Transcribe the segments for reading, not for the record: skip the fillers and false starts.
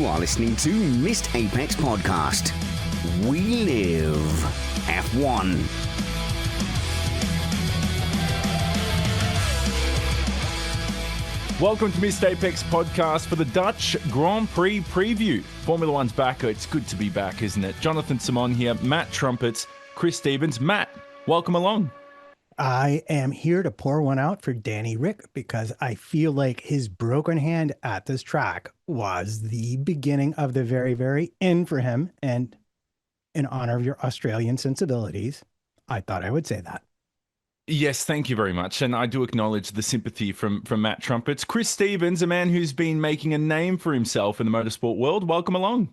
You are listening to Missed Apex Podcast. We live F1. Welcome to Missed Apex Podcast for the Dutch Grand Prix preview. Formula One's back. It's good to be back, isn't it? Jonathan Simon here, Matt Trumpets, Chris Stevens. Matt, welcome along. I am here to pour one out for Danny Rick because I feel like his broken hand at this track was the beginning of the very, very end for him. And in honor of your Australian sensibilities, I thought I would say that. Yes, thank you very much. And I do acknowledge the sympathy from Matt Trumpets. Chris Stevens, a man who's been making a name for himself in the motorsport world. Welcome along.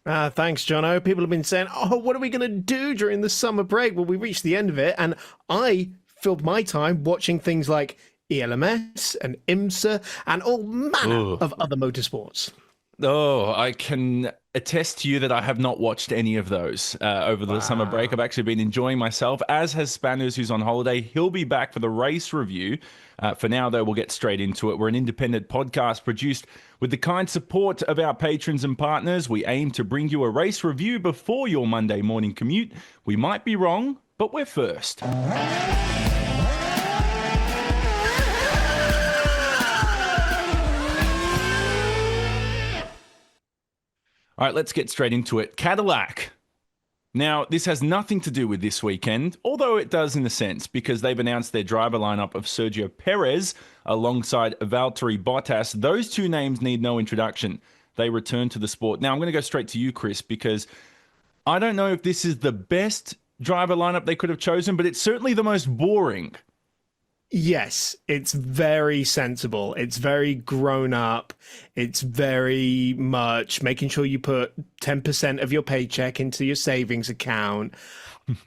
Thanks, Jono. People have been saying, what are we going to do during the summer break? Well, we reached the end of it, and I filled my time watching things like ELMS and IMSA and all manner of other motorsports. Oh, I can attest to you that I have not watched any of those over the summer break. I've actually been enjoying myself, as has Spanners, who's on holiday. He'll be back for the race review. For now, though, we'll get straight into it. We're an independent podcast produced with the kind support of our patrons and partners. We aim to bring you a race review before your Monday morning commute. We might be wrong, but we're first. All right, let's get straight into it. Cadillac. Now, this has nothing to do with this weekend, although it does in a sense, because they've announced their driver lineup of Sergio Perez alongside Valtteri Bottas. Those two names need no introduction. They return to the sport. Now, I'm going to go straight to you, Chris, because I don't know if this is the best driver lineup they could have chosen, but it's certainly the most boring. Yes, it's very sensible. It's very grown up. It's very much making sure you put 10% of your paycheck into your savings account.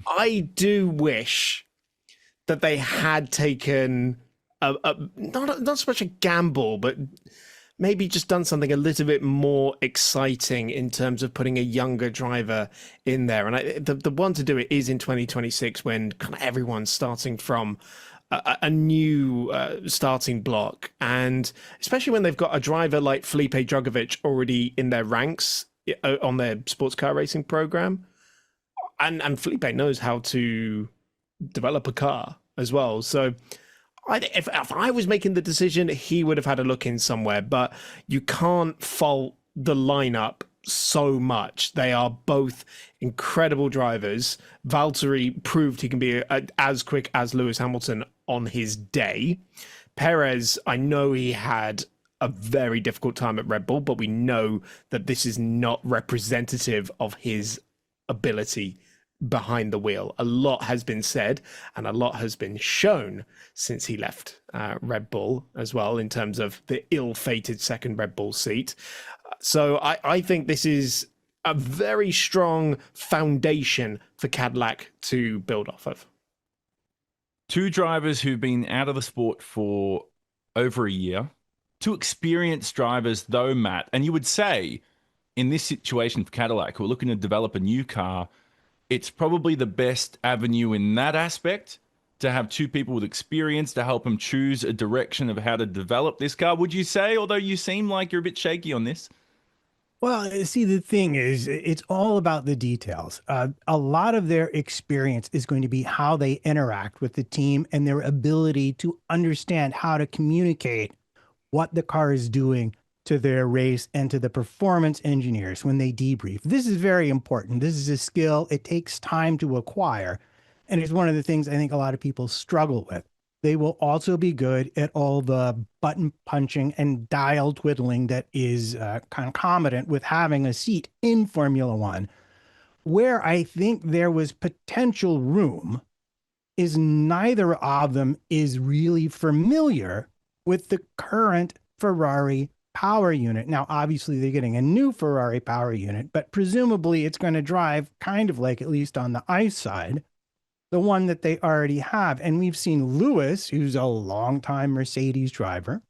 I do wish that they had taken not so much a gamble, but maybe just done something a little bit more exciting in terms of putting a younger driver in there. And the one to do it is in 2026 when kind of everyone's starting from a new starting block, and especially when they've got a driver like Felipe Drugovich already in their ranks on their sports car racing program, and Felipe knows how to develop a car as well. So if I was making the decision, he would have had a look in somewhere, but you can't fault the lineup so much. They are both incredible drivers. Valtteri proved he can be as quick as Lewis Hamilton on his day. Perez, I know he had a very difficult time at Red Bull, but we know that this is not representative of his ability behind the wheel. A lot has been said and a lot has been shown since he left Red Bull as well, in terms of the ill-fated second Red Bull seat. So I think this is a very strong foundation for Cadillac to build off of. Two drivers who've been out of the sport for over a year. Two experienced drivers, though, Matt. And you would say, in this situation for Cadillac, who are looking to develop a new car, it's probably the best avenue in that aspect to have two people with experience to help them choose a direction of how to develop this car, would you say? Although you seem like you're a bit shaky on this. Well, see, the thing is, it's all about the details. A lot of their experience is going to be how they interact with the team and their ability to understand how to communicate what the car is doing to their race and to the performance engineers when they debrief. This is very important. This is a skill. It takes time to acquire. And it's one of the things I think a lot of people struggle with. They will also be good at all the button punching and dial twiddling that is concomitant with having a seat in Formula One. Where I think there was potential room is neither of them is really familiar with the current Ferrari power unit. Now, obviously, they're getting a new Ferrari power unit, but presumably it's going to drive kind of like, at least on the ICE side, the one that they already have. And we've seen Lewis, who's a longtime Mercedes driver,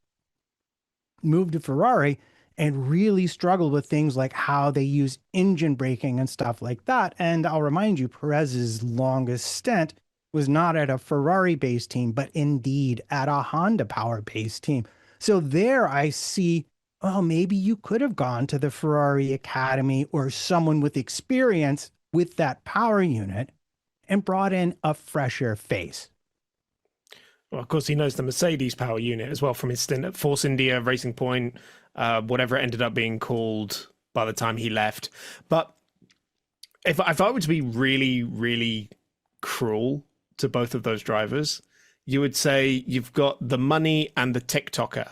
move to Ferrari and really struggle with things like how they use engine braking and stuff like that. And I'll remind you, Perez's longest stint was not at a Ferrari-based team, but indeed at a Honda power-based team. So there I see well, maybe you could have gone to the Ferrari Academy or someone with experience with that power unit and brought in a fresher face. Well, of course, he knows the Mercedes power unit as well from his stint at Force India, Racing Point, whatever it ended up being called by the time he left. But if I were to be really, really cruel to both of those drivers, you would say you've got the money and the TikToker,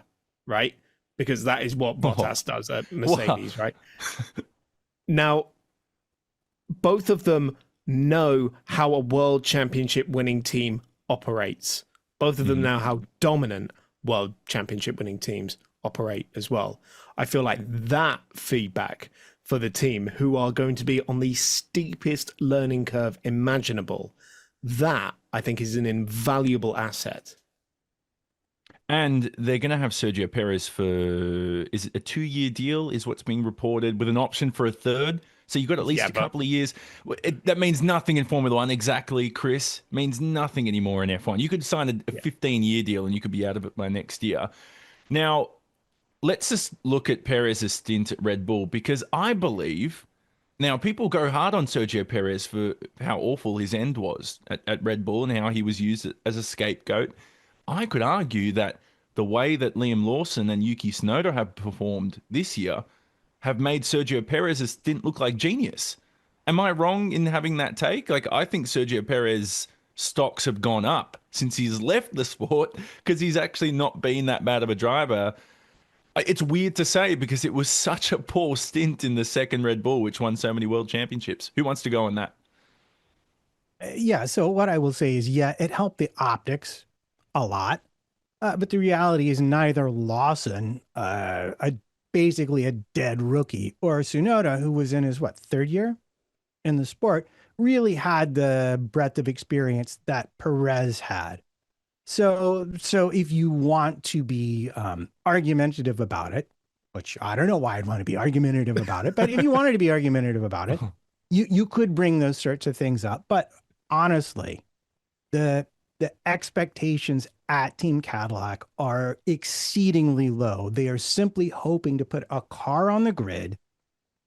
right? Because that is what Bottas does at Mercedes, right? Now, both of them know how a world championship winning team operates. Both of them know how dominant world championship winning teams operate as well. I feel like that feedback for the team, who are going to be on the steepest learning curve imaginable, that I think is an invaluable asset. And they're going to have Sergio Perez for, is it a 2-year deal is what's being reported, with an option for a third? So you've got at least a couple of years. That means nothing in Formula One. Exactly, Chris. Means nothing anymore in F1. You could sign a 15-year deal and you could be out of it by next year. Now, let's just look at Perez's stint at Red Bull, because I believe, now people go hard on Sergio Perez for how awful his end was at Red Bull and how he was used as a scapegoat. I could argue that the way that Liam Lawson and Yuki Tsunoda have performed this year have made Sergio Perez's stint look like genius. Am I wrong in having that take? Like, I think Sergio Perez stocks have gone up since he's left the sport because he's actually not been that bad of a driver. It's weird to say because it was such a poor stint in the second Red Bull, which won so many world championships. Who wants to go on that? Yeah, so what I will say is, yeah, it helped the optics a lot. But the reality is neither Lawson, basically a dead rookie, or Tsunoda, who was in his, third year in the sport, really had the breadth of experience that Perez had. So if you want to be argumentative about it, which I don't know why I'd want to be argumentative about it, but if you wanted to be argumentative about it, you could bring those sorts of things up. But honestly, the expectations at Team Cadillac are exceedingly low. They are simply hoping to put a car on the grid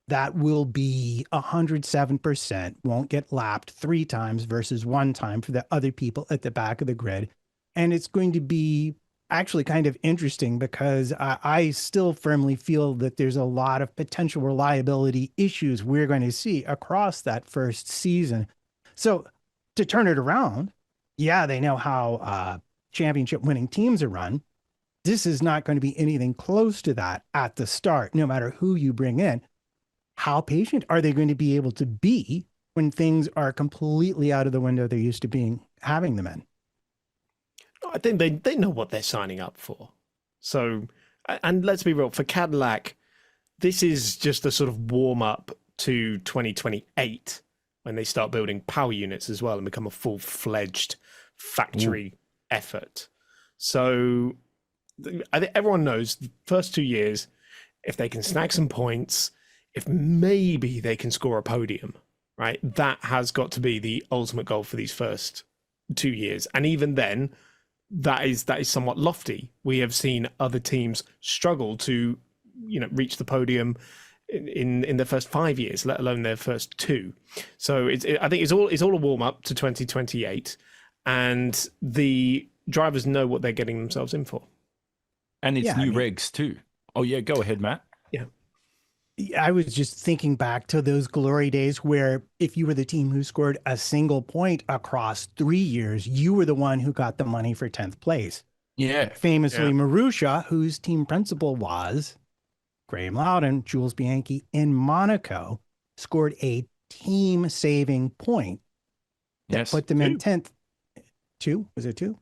that will be 107%, won't get lapped 3 times versus 1 time for the other people at the back of the grid. And it's going to be actually kind of interesting because I still firmly feel that there's a lot of potential reliability issues we're going to see across that first season. So to turn it around, yeah, they know how championship winning teams are run. This is not going to be anything close to that at the start, no matter who you bring in. How patient are they going to be able to be when things are completely out of the window they're used to having them in? I think they know what they're signing up for. So, and let's be real, for Cadillac, this is just a sort of warm up to 2028 when they start building power units as well and become a full-fledged factory effort. So I think everyone knows the first 2 years, if they can snag some points, if maybe they can score a podium, right? That has got to be the ultimate goal for these first 2 years. And even then, that is somewhat lofty. We have seen other teams struggle to, reach the podium in their first 5 years, let alone their first 2. So I think it's all a warm up to 2028, and the drivers know what they're getting themselves in for. And it's new regs too. Oh yeah, go ahead, Matt. Yeah. I was just thinking back to those glory days where if you were the team who scored a single point across 3 years, you were the one who got the money for 10th place. Yeah. Famously, Marussia, whose team principal was Graham Loudon, Jules Bianchi in Monaco, scored a team-saving point that put them in 10th. 2? Was it 2?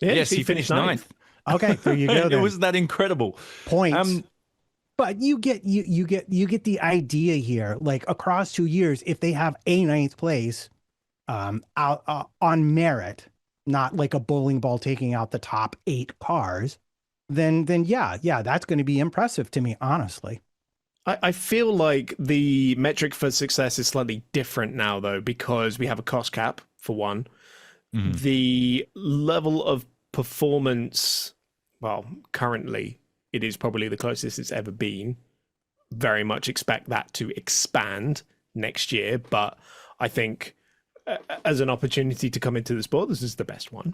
Yes, he finished 9th. Okay, there you go. It was that incredible. Points. But you get the idea here. Like across 2 years, if they have a 9th place out on merit, not like a bowling ball taking out the top 8 cars, then yeah, that's going to be impressive to me, honestly. I feel like the metric for success is slightly different now, though, because we have a cost cap for one. The level of performance, well, currently it is probably the closest it's ever been. Very much expect that to expand next year, but I think as an opportunity to come into the sport, this is the best one.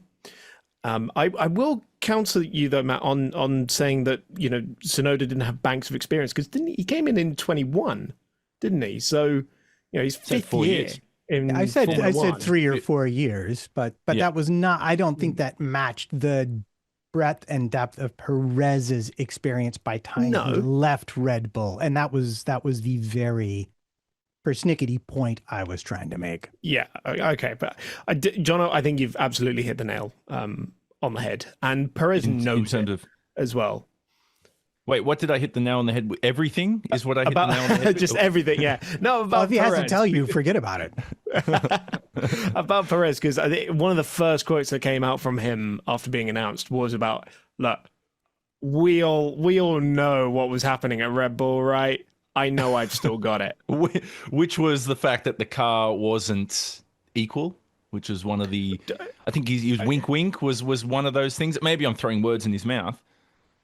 I will counsel you though, Matt, on saying that, you know, Tsunoda didn't have banks of experience, because he came in 21, didn't he? So, you know, he's fifth year. I said 3 or 4 years, but that was not. I don't think that matched the breadth and depth of Perez's experience by time he left Red Bull, and that was the very persnickety point I was trying to make. Yeah, okay, but Jono, I think you've absolutely hit the nail on the head, and Perez knows it as well. Wait, what did I hit the nail on the head with? Everything is what I hit the nail on the head with? Just everything, yeah. No, about if he has to tell you, forget about it. About Perez, because I think one of the first quotes that came out from him after being announced was about, look, we all know what was happening at Red Bull, right? I know I've still got it. Which was the fact that the car wasn't equal, which was one of the, I think he used wink wink was one of those things. Maybe I'm throwing words in his mouth.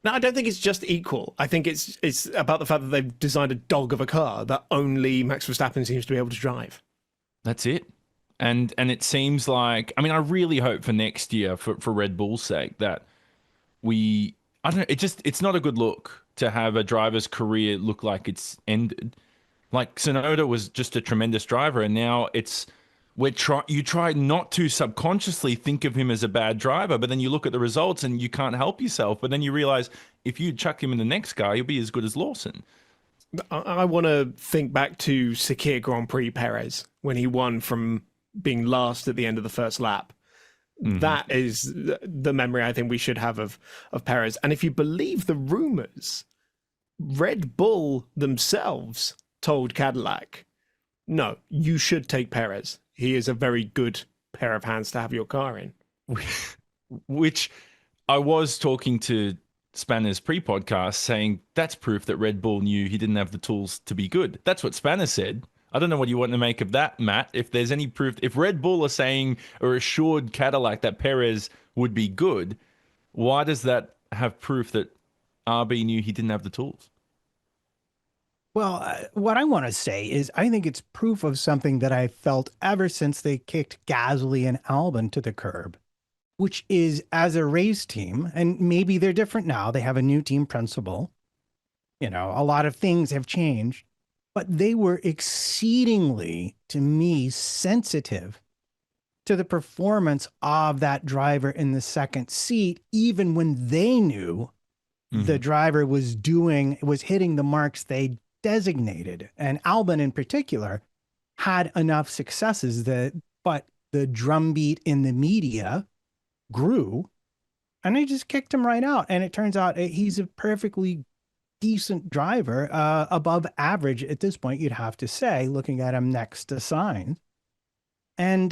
No, I don't think it's just equal. I think it's about the fact that they've designed a dog of a car that only Max Verstappen seems to be able to drive. That's it. And it seems like, I mean, I really hope for next year, for Red Bull's sake, that I don't know, it's not a good look to have a driver's career look like it's ended. Like Tsunoda was just a tremendous driver, and now you try not to subconsciously think of him as a bad driver, but then you look at the results and you can't help yourself. But then you realize if you chuck him in the next car, he'll be as good as Lawson. I want to think back to Sakir Grand Prix Perez when he won from being last at the end of the first lap. Mm-hmm. That is the memory I think we should have of Perez. And if you believe the rumors, Red Bull themselves told Cadillac, no, you should take Perez. He is a very good pair of hands to have your car in. Which I was talking to Spanner's pre-podcast saying that's proof that Red Bull knew he didn't have the tools to be good. That's what Spanner said. I don't know what you want to make of that, Matt. If there's any proof, if Red Bull are saying or assured Cadillac that Perez would be good, why does that have proof that RB knew he didn't have the tools? Well, what I want to say is I think it's proof of something that I felt ever since they kicked Gasly and Albon to the curb, which is as a race team, and maybe they're different now. They have a new team principal. You know, a lot of things have changed, but they were exceedingly, to me, sensitive to the performance of that driver in the second seat, even when they knew the driver was hitting the marks they designated. And Albon in particular had enough successes but the drumbeat in the media grew and they just kicked him right out. And it turns out he's a perfectly decent driver, above average at this point, you'd have to say, looking at him next to Sainz. And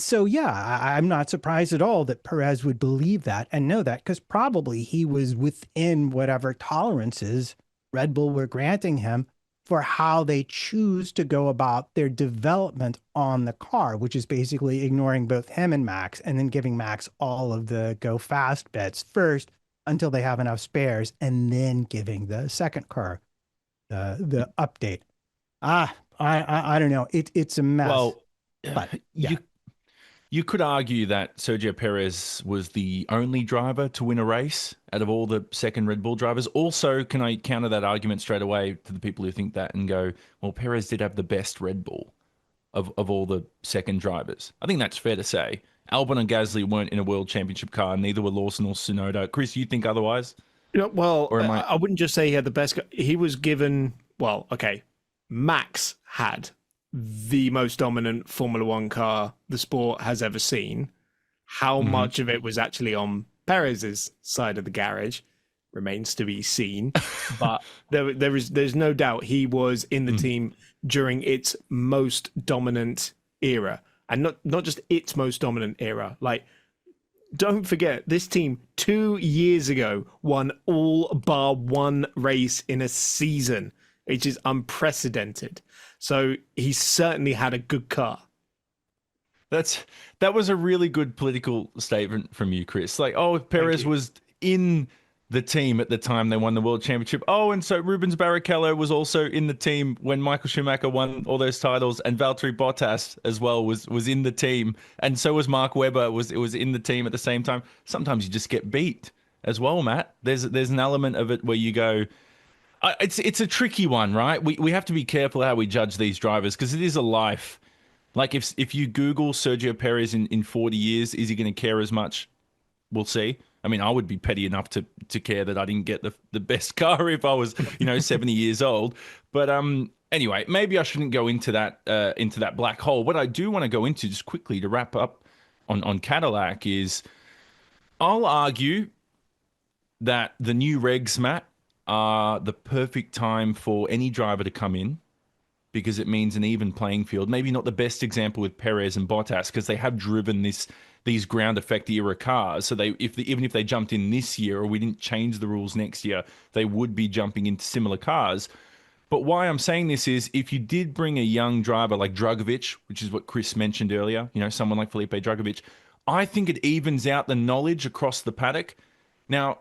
so, yeah, I'm not surprised at all that Perez would believe that and know that, because probably he was within whatever tolerances Red Bull were granting him for how they choose to go about their development on the car, which is basically ignoring both him and Max and then giving Max all of the go fast bits first until they have enough spares, and then giving the second car the update. I don't know. It's a mess. Well, but yeah. You could argue that Sergio Perez was the only driver to win a race out of all the second Red Bull drivers. Also, can I counter that argument straight away to the people who think that and go, well, Perez did have the best Red Bull of all the second drivers. I think that's fair to say. Albon and Gasly weren't in a world championship car. Neither were Lawson or Tsunoda. Chris, you think otherwise? You know, well, or I wouldn't just say he had the best. He was given, well, okay, Max had the most dominant Formula One car the sport has ever seen. How much of it was actually on Perez's side of the garage remains to be seen. But there's no doubt he was in the team during its most dominant era. And not just its most dominant era. Like, don't forget, this team 2 years ago won all bar one race in a season, which is unprecedented. So he certainly had a good car. That was a really good political statement from you, Chris. Like, oh, if Perez was in the team at the time they won the world championship. Oh, and so Rubens Barrichello was also in the team when Michael Schumacher won all those titles, and Valtteri Bottas as well was in the team, and so was Mark Webber was in the team at the same time. Sometimes you just get beat as well, Matt. There's an element of it where you go, it's a tricky one, right? We have to be careful how we judge these drivers because it is a life. Like if you Google Sergio Perez in 40 years, is he going to care as much? We'll see. I mean, I would be petty enough to care that I didn't get the best car if I was, 70 years old. But anyway, maybe I shouldn't go into that black hole. What I do want to go into just quickly to wrap up on Cadillac is I'll argue that the new regs, Matt, are the perfect time for any driver to come in because it means an even playing field. Maybe not the best example with Perez and Bottas because they have driven these ground effect era cars. So even if they jumped in this year or we didn't change the rules next year, they would be jumping into similar cars. But why I'm saying this is if you did bring a young driver like Drugovich, which is what Chris mentioned earlier, someone like Felipe Drugovich, I think it evens out the knowledge across the paddock. Now,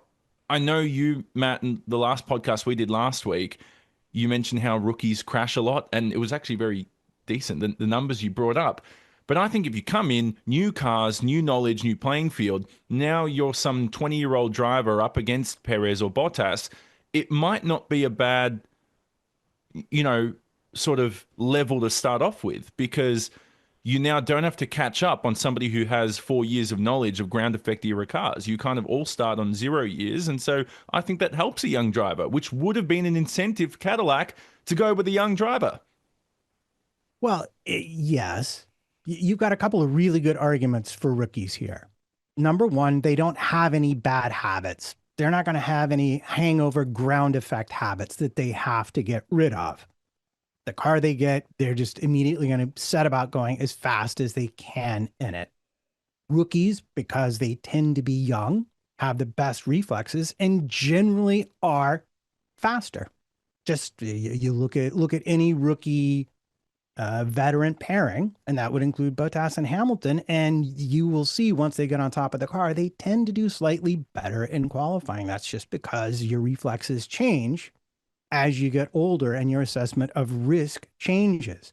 I know you, Matt, in the last podcast we did last week, you mentioned how rookies crash a lot, and it was actually very decent, the numbers you brought up. But I think if you come in, new cars, new knowledge, new playing field, now you're some 20-year-old driver up against Perez or Bottas, it might not be a bad, sort of level to start off with because you now don't have to catch up on somebody who has 4 years of knowledge of ground effect era cars. You kind of all start on 0 years. And so I think that helps a young driver, which would have been an incentive for Cadillac to go with a young driver. Well, yes. You've got a couple of really good arguments for rookies here. Number one, they don't have any bad habits. They're not going to have any hangover ground effect habits that they have to get rid of. The car they get, they're just immediately going to set about going as fast as they can in it. Rookies, because they tend to be young, have the best reflexes and generally are faster. Just you look at any rookie veteran pairing, and that would include Bottas and Hamilton, and you will see once they get on top of the car, they tend to do slightly better in qualifying. That's just because your reflexes change as you get older and your assessment of risk changes.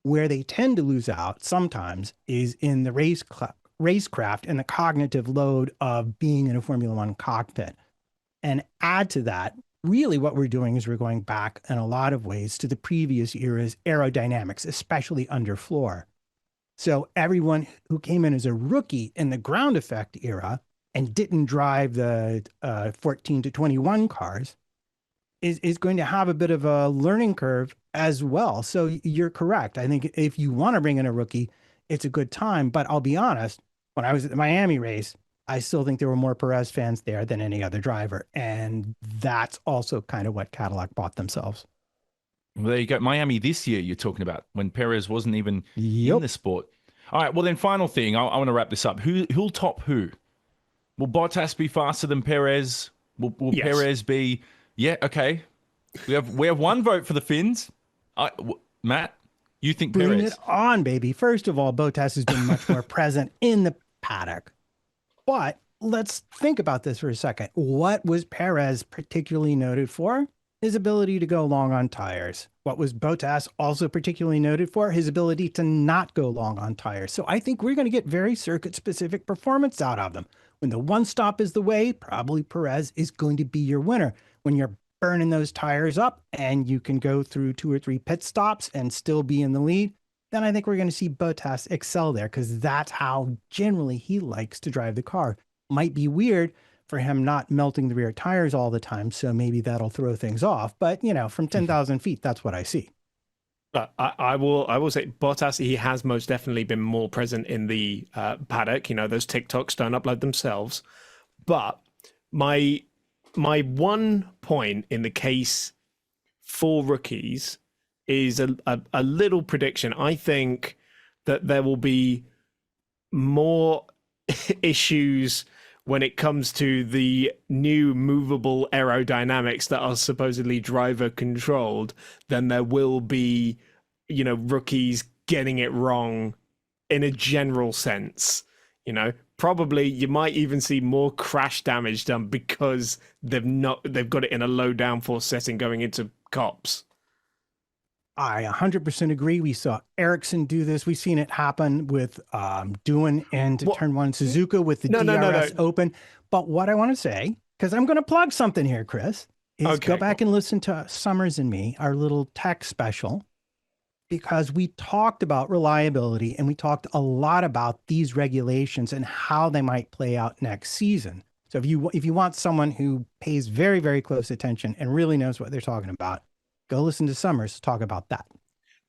Where they tend to lose out sometimes is in the racecraft and the cognitive load of being in a Formula One cockpit. And add to that, really what we're doing is we're going back in a lot of ways to the previous era's aerodynamics, especially underfloor. So everyone who came in as a rookie in the ground effect era and didn't drive the 14 to 21 cars is going to have a bit of a learning curve as well. So you're correct. I think if you want to bring in a rookie, it's a good time. But I'll be honest, when I was at the Miami race, I still think there were more Perez fans there than any other driver. And that's also kind of what Cadillac bought themselves. Well, there you go. Miami this year you're talking about when Perez wasn't even in the sport. All right, well then final thing, I want to wrap this up. Who'll top who? Will Bottas be faster than Perez? Will yes. Perez be... Yeah, okay. We have one vote for the Finns. Matt, you think Bring Perez? It on, baby. First of all, Bottas has been much more present in the paddock. But let's think about this for a second. What was Perez particularly noted for? His ability to go long on tires. What was Bottas also particularly noted for? His ability to not go long on tires. So I think we're going to get very circuit-specific performance out of them. When the one stop is the way, probably Perez is going to be your winner. When you're burning those tires up and you can go through 2 or 3 pit stops and still be in the lead, then I think we're going to see Bottas excel there because that's how generally he likes to drive the car. Might be weird for him not melting the rear tires all the time, so maybe that'll throw things off. But, from 10,000 feet, that's what I see. I will say Bottas, he has most definitely been more present in the paddock. Those TikToks don't upload themselves. But my one point in the case for rookies is a little prediction. I think that there will be more issues when it comes to the new movable aerodynamics that are supposedly driver controlled than there will be, rookies getting it wrong in a general sense. probably you might even see more crash damage done because they've got it in a low downforce setting going into cops. I 100% agree. We saw Ericsson do this. We've seen it happen with doing into turn one Suzuka with the DRS open. But what I want to say, because I'm going to plug something here, Chris, is go back and listen to Summers and Me, our little tech special, because we talked about reliability and we talked a lot about these regulations and how they might play out next season. So if you want someone who pays very, very close attention and really knows what they're talking about, go listen to Summers talk about that.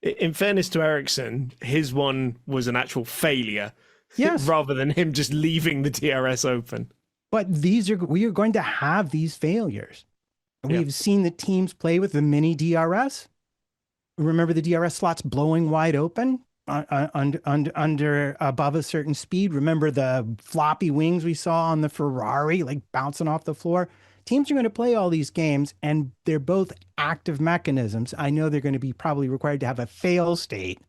In fairness to Ericsson, his one was an actual failure, rather than him just leaving the DRS open. But we are going to have these failures. We've seen the teams play with the mini DRS. Remember the DRS slots blowing wide open under above a certain speed. Remember the floppy wings we saw on the Ferrari, like bouncing off the floor. Teams are going to play all these games, and they're both active mechanisms. I know they're going to be probably required to have a fail state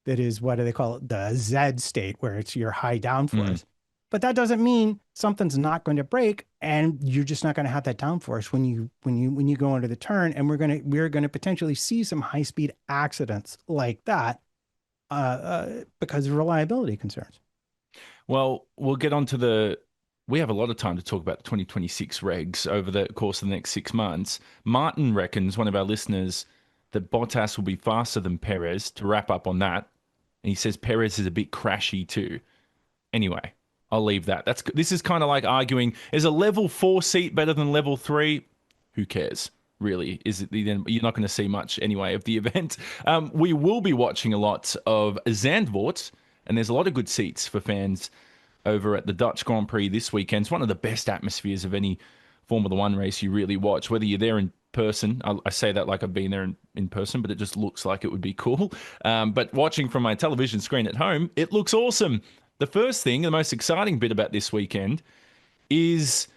that is, what do they call it? The Z state, where it's your high downforce. But that doesn't mean something's not going to break, and you're just not going to have that downforce when you go into the turn. And we're going to potentially see some high speed accidents like that because of reliability concerns. Well, we'll get on to we have a lot of time to talk about the 2026 regs over the course of the next 6 months. Martin reckons, one of our listeners, that Bottas will be faster than Perez, to wrap up on that. And he says Perez is a bit crashy too. Anyway, I'll leave that. This is kind of like arguing, is a level 4 seat better than level 3? Who cares? Really, you're not going to see much anyway of the event. We will be watching a lot of Zandvoort, and there's a lot of good seats for fans over at the Dutch Grand Prix this weekend. It's one of the best atmospheres of any Formula One race you really watch, whether you're there in person. I say that like I've been there in person, but it just looks like it would be cool. But watching from my television screen at home, it looks awesome. The first thing, the most exciting bit about this weekend is,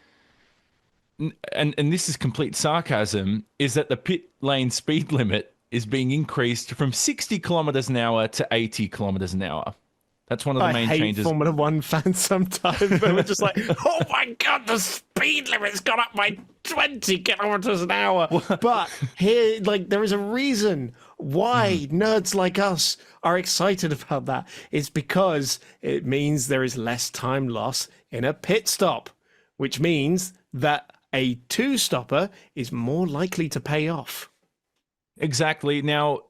and this is complete sarcasm, is that the pit lane speed limit is being increased from 60 kilometers an hour to 80 kilometers an hour. That's one of the main changes. I hate Formula One fans sometimes. They're just like, oh my God, the speed limit's gone up by 20 kilometers an hour. But here, there is a reason why nerds like us are excited about that. It's because it means there is less time loss in a pit stop, which means that a two-stopper is more likely to pay off. Exactly. Now,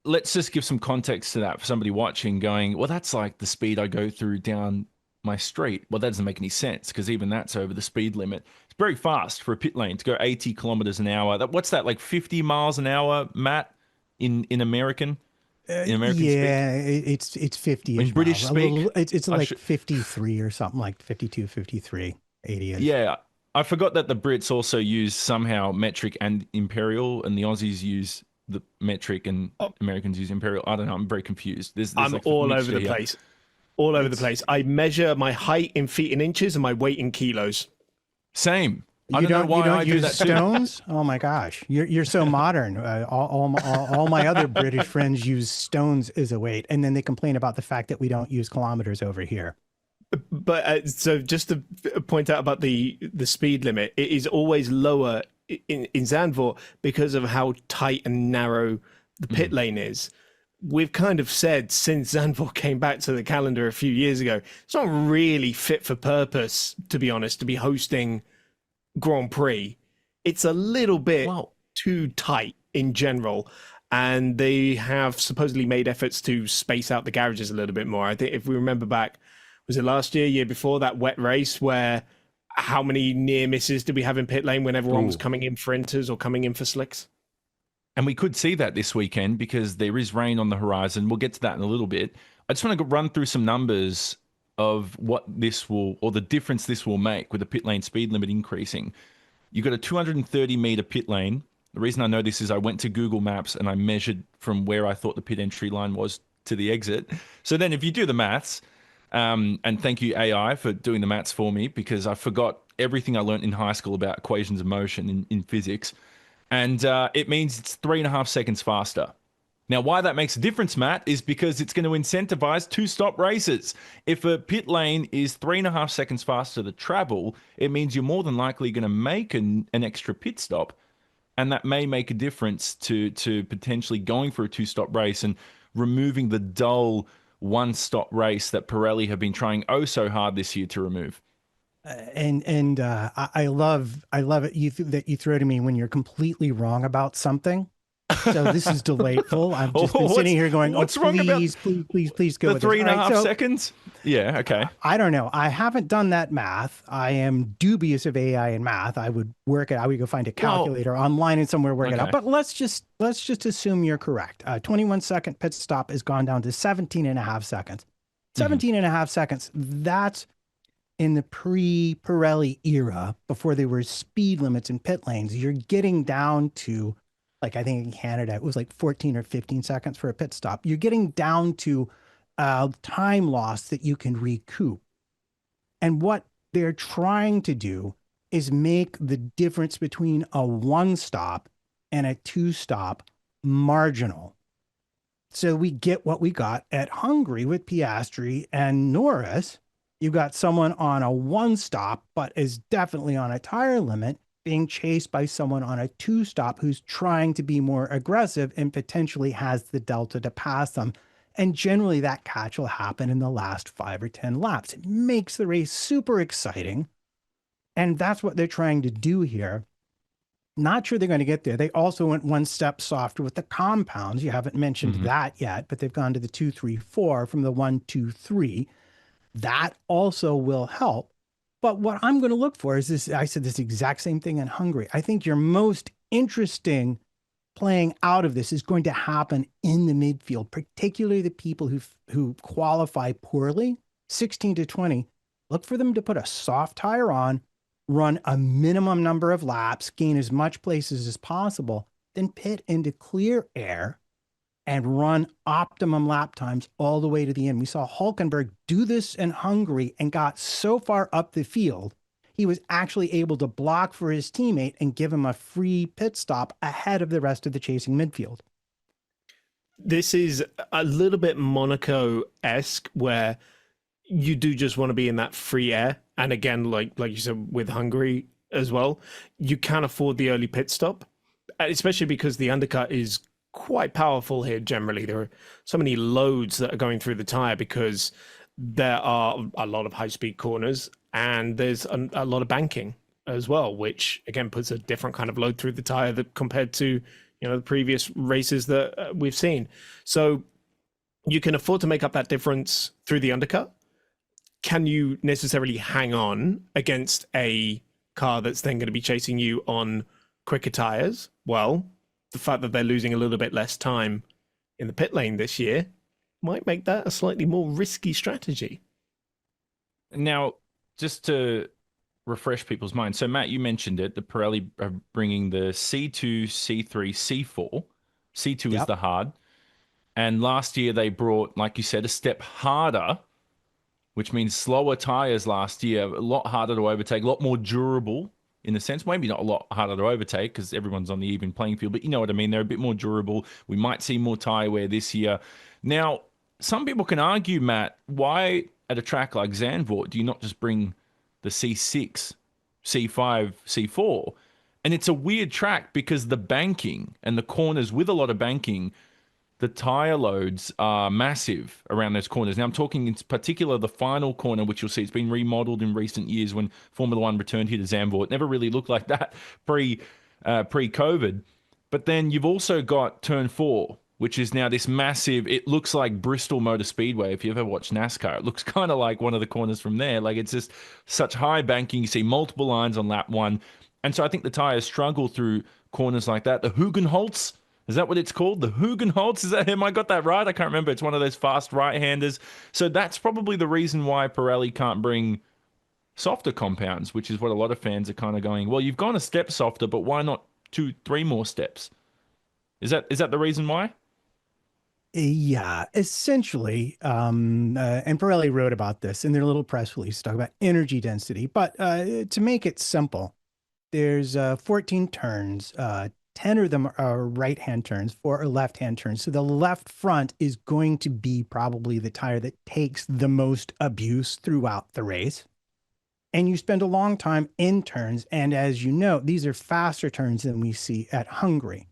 let's just give some context to that for somebody watching going, well, that's like the speed I go through down my street. Well, that doesn't make any sense because even that's over the speed limit. It's very fast for a pit lane to go 80 kilometers an hour. What's that, like 50 miles an hour, Matt, in American? In American speak? It's 50 in British miles. speak. It's like 53 or something, like 52, 53, 80. Yeah. I forgot that the Brits also use somehow metric and imperial, and the Aussies use the metric and Americans use imperial. I don't know. I'm very confused. I'm like all over the place. All over the place. I measure my height in feet and inches and my weight in kilos. Same. I don't know why I do that too. Stones? Oh my gosh, you're so modern. All my other British friends use stones as a weight, and then they complain about the fact that we don't use kilometers over here. But so just to point out about the speed limit, it is always lower in Zandvoort because of how tight and narrow the pit lane is. We've kind of said since Zandvoort came back to the calendar a few years ago, it's not really fit for purpose, to be honest, to be hosting Grand Prix. It's a little bit too tight in general, and they have supposedly made efforts to space out the garages a little bit more. I think if we remember back, was it last year before, that wet race where how many near misses did we have in pit lane when everyone was coming in for inters or coming in for slicks? And we could see that this weekend because there is rain on the horizon. We'll get to that in a little bit. I just want to run through some numbers of what this will, or the difference this will make with the pit lane speed limit increasing. You've got a 230 meter pit lane. The reason I know this is I went to Google Maps and I measured from where I thought the pit entry line was to the exit. So then if you do the maths, and thank you AI for doing the maths for me because I forgot everything I learned in high school about equations of motion in physics. And it means it's 3.5 seconds faster. Now, why that makes a difference, Matt, is because it's going to incentivize two-stop races. If a pit lane is 3.5 seconds faster to travel, it means you're more than likely going to make an extra pit stop, and that may make a difference to potentially going for a two-stop race and removing the dull one-stop race that Pirelli have been trying oh so hard this year to remove. I love it that you throw to me when you're completely wrong about something. So this is delightful. I've just been sitting here going, what's oh, wrong please, about please go the with 3.5 seconds? Yeah, okay. I don't know. I haven't done that math. I am dubious of AI and math. I would work it. I would go find a calculator online and somewhere work it out. But let's just assume you're correct. 21-second pit stop has gone down to 17.5 seconds. 17.5 seconds. That's in the pre-Pirelli era, before there were speed limits in pit lanes. You're getting down to, like, I think in Canada, it was like 14 or 15 seconds for a pit stop. You're getting down to time loss that you can recoup. And what they're trying to do is make the difference between a one stop and a two stop marginal. So we get what we got at Hungary with Piastri and Norris. You got someone on a one stop, but is definitely on a tire limit, being chased by someone on a two stop who's trying to be more aggressive and potentially has the delta to pass them. And generally that catch will happen in the last 5 or 10 laps. It makes the race super exciting. And that's what they're trying to do here. Not sure they're going to get there. They also went one step softer with the compounds. You haven't mentioned that yet, but they've gone to the 2, 3, 4 from the 1, 2, 3. That also will help. But what I'm going to look for is this. I said this exact same thing in Hungary. I think your most interesting playing out of this is going to happen in the midfield, particularly the people who qualify poorly, 16 to 20. Look for them to put a soft tire on, run a minimum number of laps, gain as much places as possible, then pit into clear air and run optimum lap times all the way to the end. We saw Hülkenberg do this in Hungary and got so far up the field, he was actually able to block for his teammate and give him a free pit stop ahead of the rest of the chasing midfield. This is a little bit Monaco-esque, where you do just want to be in that free air. And again, like you said, with Hungary as well, you can afford the early pit stop, especially because the undercut is quite powerful here. Generally, there are so many loads that are going through the tire because there are a lot of high-speed corners and there's a lot of banking as well, which again puts a different kind of load through the tire that compared to the previous races that we've seen. So you can afford to make up that difference through the undercut. Can you necessarily hang on against a car that's then going to be chasing you on quicker tires? Well, the fact that they're losing a little bit less time in the pit lane this year might make that a slightly more risky strategy. Now, just to refresh people's minds. So, Matt, you mentioned it. The Pirelli are bringing the C2, C3, C4. C2 is the hard. And last year they brought, like you said, a step harder, which means slower tires last year, a lot harder to overtake, a lot more durable in a sense. Maybe not a lot harder to overtake because everyone's on the even playing field, but you know what I mean. They're a bit more durable. We might see more tire wear this year. Now, some people can argue, Matt, why at a track like Zandvoort do you not just bring the C6, C5, C4? And it's a weird track because the banking and the corners with a lot of banking, the tire loads are massive around those corners. Now, I'm talking in particular the final corner, which you'll see it's been remodeled in recent years when Formula One returned here to Zandvoort. It never really looked like that pre-COVID. But then you've also got turn 4, which is now this massive, it looks like Bristol Motor Speedway. If you ever watched NASCAR, it looks kind of like one of the corners from there. Like, it's just such high banking. You see multiple lines on lap 1. And so I think the tires struggle through corners like that. The Hugenholtz, is that what it's called? The Hugenholtz? Is that him? I got that right? I can't remember. It's one of those fast right-handers. So that's probably the reason why Pirelli can't bring softer compounds, which is what a lot of fans are kind of going, well, you've gone a step softer, but why not 2, 3 more steps? Is that the reason why? Yeah, essentially. And Pirelli wrote about this in their little press release, talk about energy density. But to make it simple, there's 14 turns, 10 of them are right-hand turns, 4 are left-hand turns. So the left front is going to be probably the tire that takes the most abuse throughout the race. And you spend a long time in turns. And as you know, these are faster turns than we see at Hungary.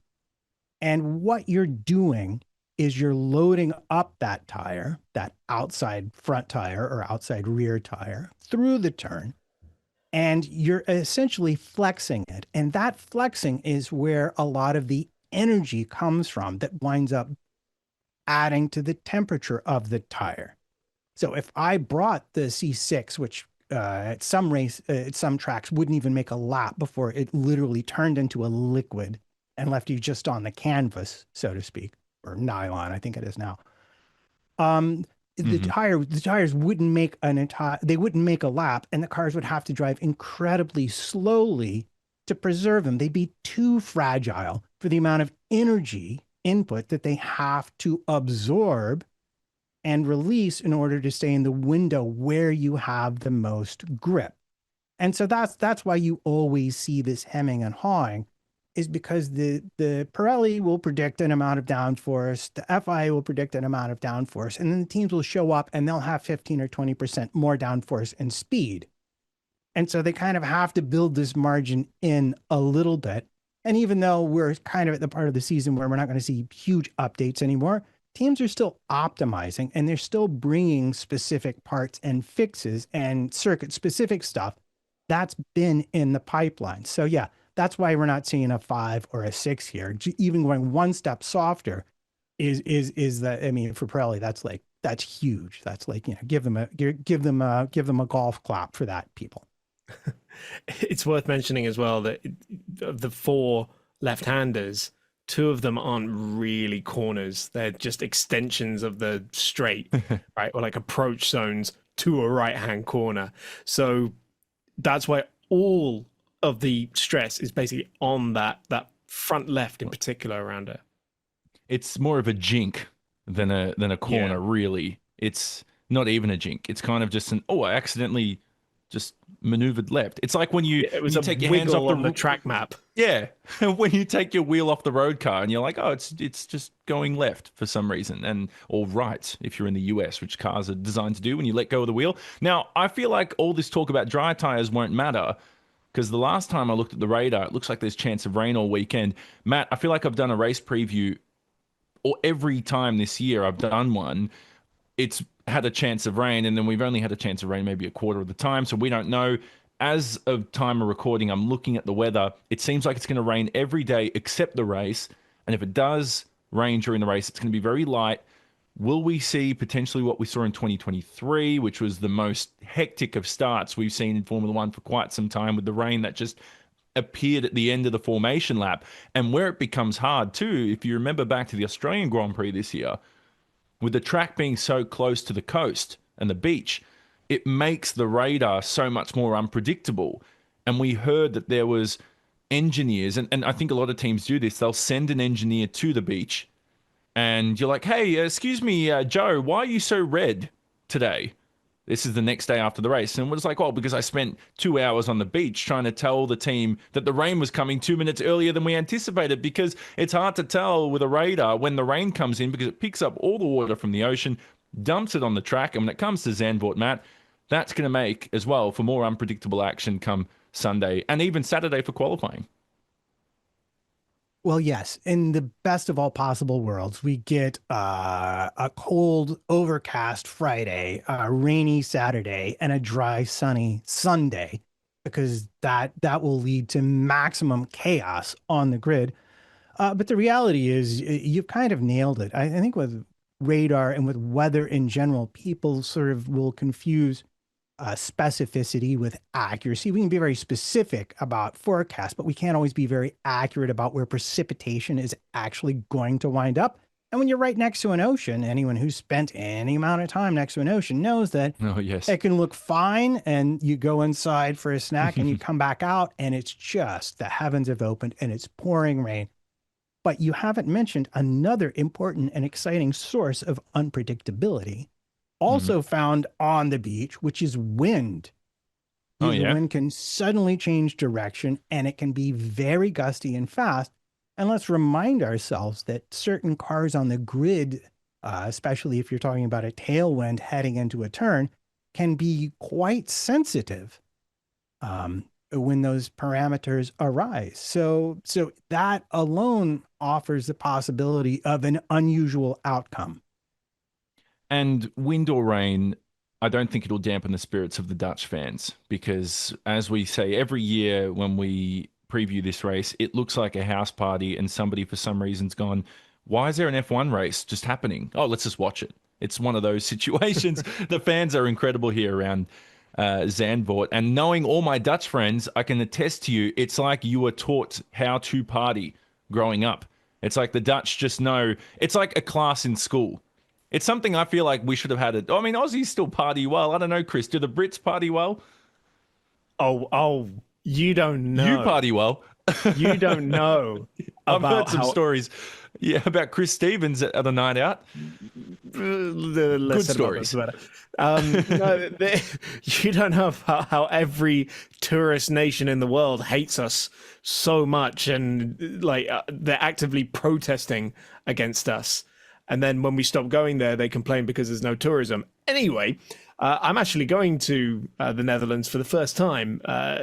And what you're doing is you're loading up that tire, that outside front tire or outside rear tire, through the turn. And you're essentially flexing it. And that flexing is where a lot of the energy comes from that winds up adding to the temperature of the tire. So if I brought the C6, which at some tracks wouldn't even make a lap before it literally turned into a liquid and left you just on the canvas, so to speak, or nylon, I think it is now. The tires wouldn't make they wouldn't make a lap, and the cars would have to drive incredibly slowly to preserve them. They'd be too fragile for the amount of energy input that they have to absorb and release in order to stay in the window where you have the most grip. And so that's why you always see this hemming and hawing, is because the Pirelli will predict an amount of downforce, the FIA will predict an amount of downforce, and then the teams will show up and they'll have 15 or 20% more downforce and speed. And so they kind of have to build this margin in a little bit. And even though we're kind of at the part of the season where we're not going to see huge updates anymore, teams are still optimizing and they're still bringing specific parts and fixes and circuit specific stuff that's been in the pipeline. So yeah, that's why we're not seeing a 5 or a 6 here. Even going one step softer is that, I mean, for Pirelli, that's huge. That's like, give them a golf clap for that, people. It's worth mentioning as well that of the 4 left-handers, 2 of them aren't really corners. They're just extensions of the straight, right? Or like approach zones to a right-hand corner. So that's why all of the stress is basically on that front left in particular around it. It's more of a jink than a corner, really. It's not even a jink. It's kind of just I accidentally just maneuvered left. It's like when you take your hands off the track map. Yeah, when you take your wheel off the road car and you're like, oh, it's just going left for some reason, or right if you're in the US, which cars are designed to do when you let go of the wheel. Now, I feel like all this talk about dry tires won't matter, because the last time I looked at the radar, it looks like there's chance of rain all weekend. Matt, I feel like I've done a race preview, or every time this year I've done one, it's had a chance of rain, and then we've only had a chance of rain maybe a quarter of the time, so we don't know. As of time of recording, I'm looking at the weather. It seems like it's going to rain every day except the race, and if it does rain during the race, it's going to be very light. Will we see potentially what we saw in 2023, which was the most hectic of starts we've seen in Formula One for quite some time, with the rain that just appeared at the end of the formation lap? And where it becomes hard too, if you remember back to the Australian Grand Prix this year, with the track being so close to the coast and the beach, it makes the radar so much more unpredictable. And we heard that there was engineers, and I think a lot of teams do this, they'll send an engineer to the beach, and you're like, hey, excuse me, Joe, why are you so red today? This is the next day after the race. And it was like, oh, because I spent 2 hours on the beach trying to tell the team that the rain was coming 2 minutes earlier than we anticipated, because it's hard to tell with a radar when the rain comes in, because it picks up all the water from the ocean, dumps it on the track. And when it comes to Zandvoort, Matt, that's going to make as well for more unpredictable action come Sunday and even Saturday for qualifying. Well, yes. In the best of all possible worlds, we get a cold, overcast Friday, a rainy Saturday, and a dry, sunny Sunday, because that will lead to maximum chaos on the grid. But the reality is, you've kind of nailed it. I think with radar and with weather in general, people sort of will confuse specificity with accuracy. We can be very specific about forecasts, but we can't always be very accurate about where precipitation is actually going to wind up. And when you're right next to an ocean, anyone who's spent any amount of time next to an ocean knows that it can look fine, and you go inside for a snack and you come back out and it's just the heavens have opened and it's pouring rain. But you haven't mentioned another important and exciting source of unpredictability, also found on the beach, which is wind. The wind can suddenly change direction, and it can be very gusty and fast. And let's remind ourselves that certain cars on the grid, especially if you're talking about a tailwind heading into a turn, can be quite sensitive when those parameters arise. So that alone offers the possibility of an unusual outcome. And wind or rain, I don't think it'll dampen the spirits of the Dutch fans because, as we say every year when we preview this race, it looks like a house party and somebody for some reason's gone, why is there an F1 race just happening? Oh, let's just watch it. It's one of those situations. The fans are incredible here around Zandvoort. And knowing all my Dutch friends, I can attest to you, it's like you were taught how to party growing up. It's like the Dutch just know. It's like a class in school. It's something I feel like we should have had it. I mean, Aussies still party well. I don't know, Chris. Do the Brits party well? Oh, you don't know. You party well. You don't know. I've heard some stories. Yeah, about Chris Stevens at a night out. Good stories. No, you don't know about how every tourist nation in the world hates us so much, and like they're actively protesting against us. And then when we stop going there, they complain because there's no tourism. Anyway, I'm actually going to the Netherlands for the first time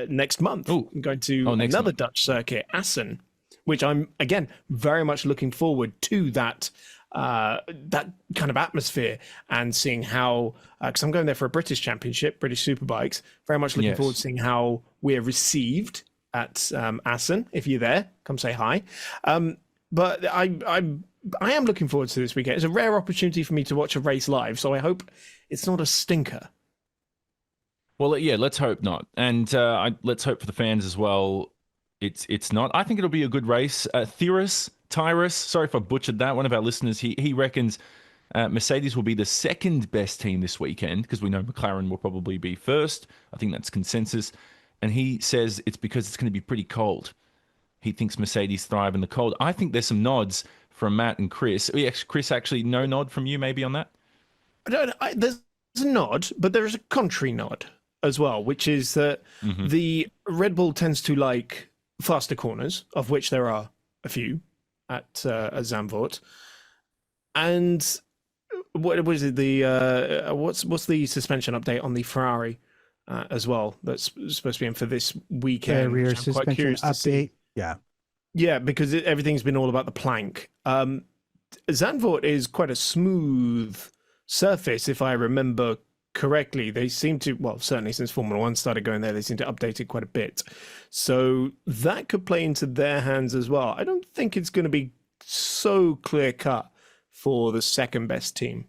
next month. Ooh. I'm going to another Dutch circuit, Assen, which I'm, again, very much looking forward to that kind of atmosphere and seeing how, because I'm going there for a British championship, British Superbikes, very much looking forward to seeing how we're received at Assen. If you're there, come say hi. But I am looking forward to this weekend. It's a rare opportunity for me to watch a race live, so I hope it's not a stinker. Well, yeah, let's hope not. And let's hope for the fans as well. It's not. I think it'll be a good race. Tyrus, sorry if I butchered that. One of our listeners, he reckons Mercedes will be the second best team this weekend because we know McLaren will probably be first. I think that's consensus. And he says it's because it's going to be pretty cold. He thinks Mercedes thrive in the cold. I think there's some nods from Matt and Chris. Chris, actually, no nod from you maybe on that? There's a nod, but there's a contrary nod as well, which is that the Red Bull tends to like faster corners, of which there are a few at Zandvoort. And what is it? What's the suspension update on the Ferrari as well? That's supposed to be in for this weekend. Rear suspension update. Yeah, because everything's been all about the plank. Zandvoort is quite a smooth surface, if I remember correctly. They seem to, well, certainly since Formula One started going there, they seem to update it quite a bit. So that could play into their hands as well. I don't think it's going to be so clear-cut for the second best team.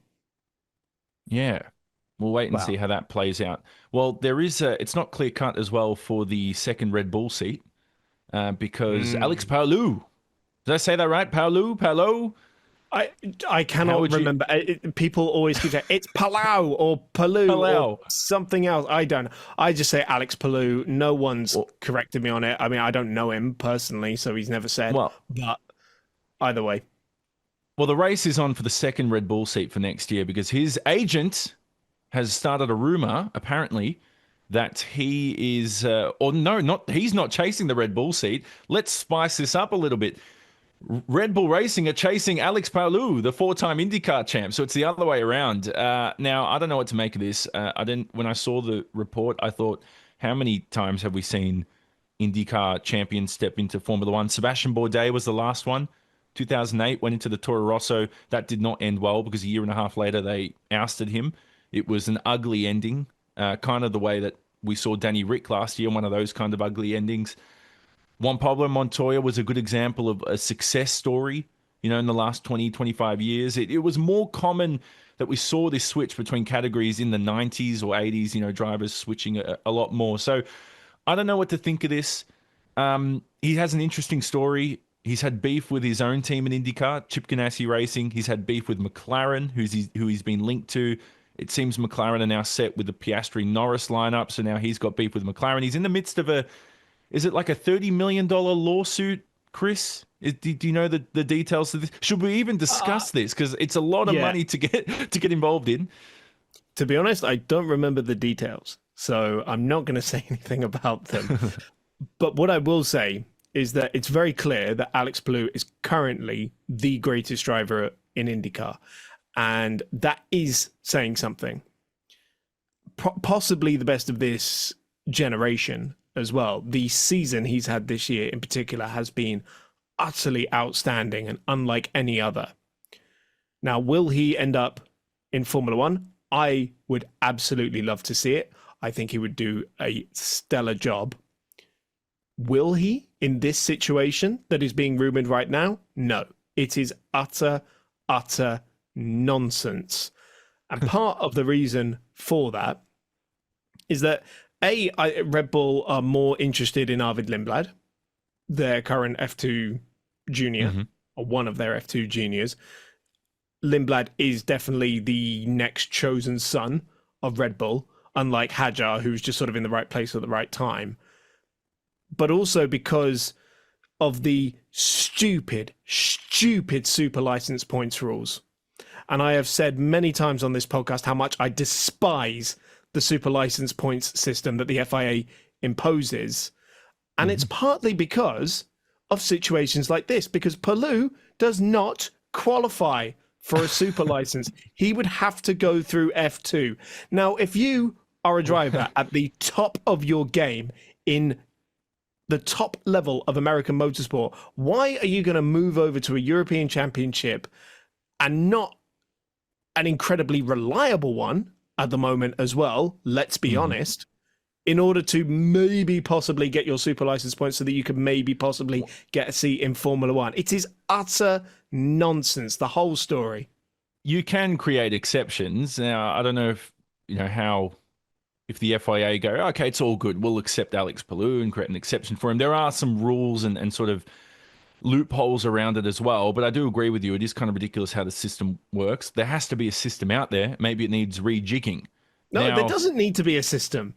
Yeah, we'll wait and see how that plays out. Well, there is it's not clear-cut as well for the second Red Bull seat. Because Alex Palou, did I say that right? Palou? I cannot remember. People always keep saying it's Palau or Palou or something else. I don't know. I just say Alex Palou. No one's corrected me on it. I mean, I don't know him personally, so he's never said. Well, but either way. Well, the race is on for the second Red Bull seat for next year because his agent has started a rumor, apparently, that he is, he's not chasing the Red Bull seat. Let's spice this up a little bit. Red Bull Racing are chasing Alex Palou, the 4-time IndyCar champ. So it's the other way around. Now, I don't know what to make of this. When I saw the report, I thought, how many times have we seen IndyCar champions step into Formula One? Sebastian Bourdais was the last one. 2008, went into the Toro Rosso. That did not end well because a year and a half later, they ousted him. It was an ugly ending. Kind of the way that we saw Danny Rick last year, one of those kind of ugly endings. Juan Pablo Montoya was a good example of a success story, in the last 20, 25 years. It was more common that we saw this switch between categories in the 90s or 80s, drivers switching a lot more. So I don't know what to think of this. He has an interesting story. He's had beef with his own team in IndyCar, Chip Ganassi Racing. He's had beef with McLaren, who he's been linked to. It seems McLaren are now set with the Piastri-Norris lineup, so now he's got beef with McLaren. He's in the midst of is it like a $30 million lawsuit, Chris? Do you know the details of this? Should we even discuss this? Because it's a lot of money to get involved in. To be honest, I don't remember the details, so I'm not going to say anything about them. But what I will say is that it's very clear that Alex Palou is currently the greatest driver in IndyCar. And that is saying something. Possibly the best of this generation as well. The season he's had this year in particular has been utterly outstanding and unlike any other. Now, will he end up in Formula One? I would absolutely love to see it. I think he would do a stellar job. Will he in this situation that is being rumored right now? No. It is utter nonsense. And part of the reason for that is that Red Bull are more interested in Arvid Lindblad, their current F2 junior, or one of their F2 juniors. Lindblad is definitely the next chosen son of Red Bull, unlike Hadjar, who's just sort of in the right place at the right time. But also because of the stupid super license points rules. And I have said many times on this podcast how much I despise the super license points system that the FIA imposes. And it's partly because of situations like this, because Palou does not qualify for a super license. He would have to go through F2. Now, if you are a driver at the top of your game in the top level of American motorsport, why are you going to move over to a European Championship and not an incredibly reliable one at the moment as well, let's be honest, in order to maybe possibly get your super license points so that you could maybe possibly get a seat in Formula One? It is utter nonsense, the whole story. You can create exceptions. Now, I don't know if, if the FIA go, okay, it's all good, we'll accept Alex Palou and create an exception for him. There are some rules and sort of loopholes around it as well, but I do agree with you. It is kind of ridiculous how the system works. There has to be a system out there. Maybe it needs rejigging. No, there doesn't need to be a system.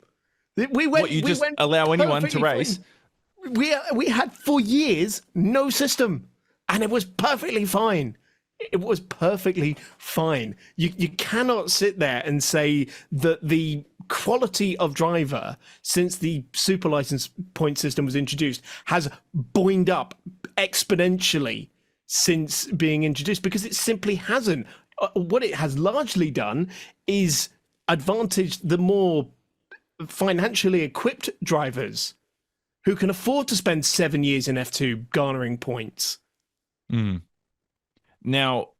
You just allow anyone to race? We had for years no system, and it was perfectly fine. It was perfectly fine. You cannot sit there and say that the quality of driver since the super license point system was introduced has boinged up exponentially since being introduced, because it simply hasn't. What it has largely done is advantage the more financially equipped drivers who can afford to spend 7 years in F2 garnering points. Now,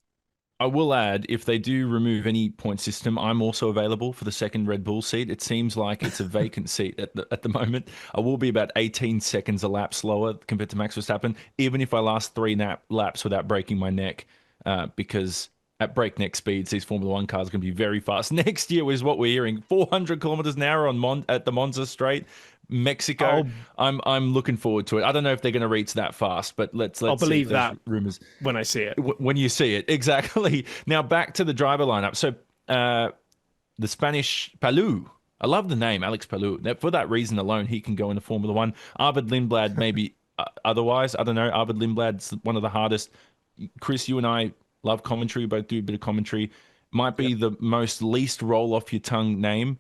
I will add, if they do remove any point system, I'm also available for the second Red Bull seat. It seems like it's a vacant seat at the moment. I will be about 18 seconds a lap slower compared to Max Verstappen, even if I last 3 laps without breaking my neck, because at breakneck speeds, these Formula One cars are going to be very fast. Next year is what we're hearing, 400 kilometers an hour at the Monza Straight. Mexico. I'm looking forward to it. I don't know if they're going to reach that fast, but let's I'll believe that rumors when I see it. When you see it, exactly. Now back to the driver lineup. So the Spanish Palou. I love the name Alex Palou. For that reason alone, he can go into Formula One. Arvid Lindblad, maybe otherwise. I don't know. Arvid Lindblad's one of the hardest. Chris, you and I love commentary. We both do a bit of commentary. Might be the most least roll off your tongue name.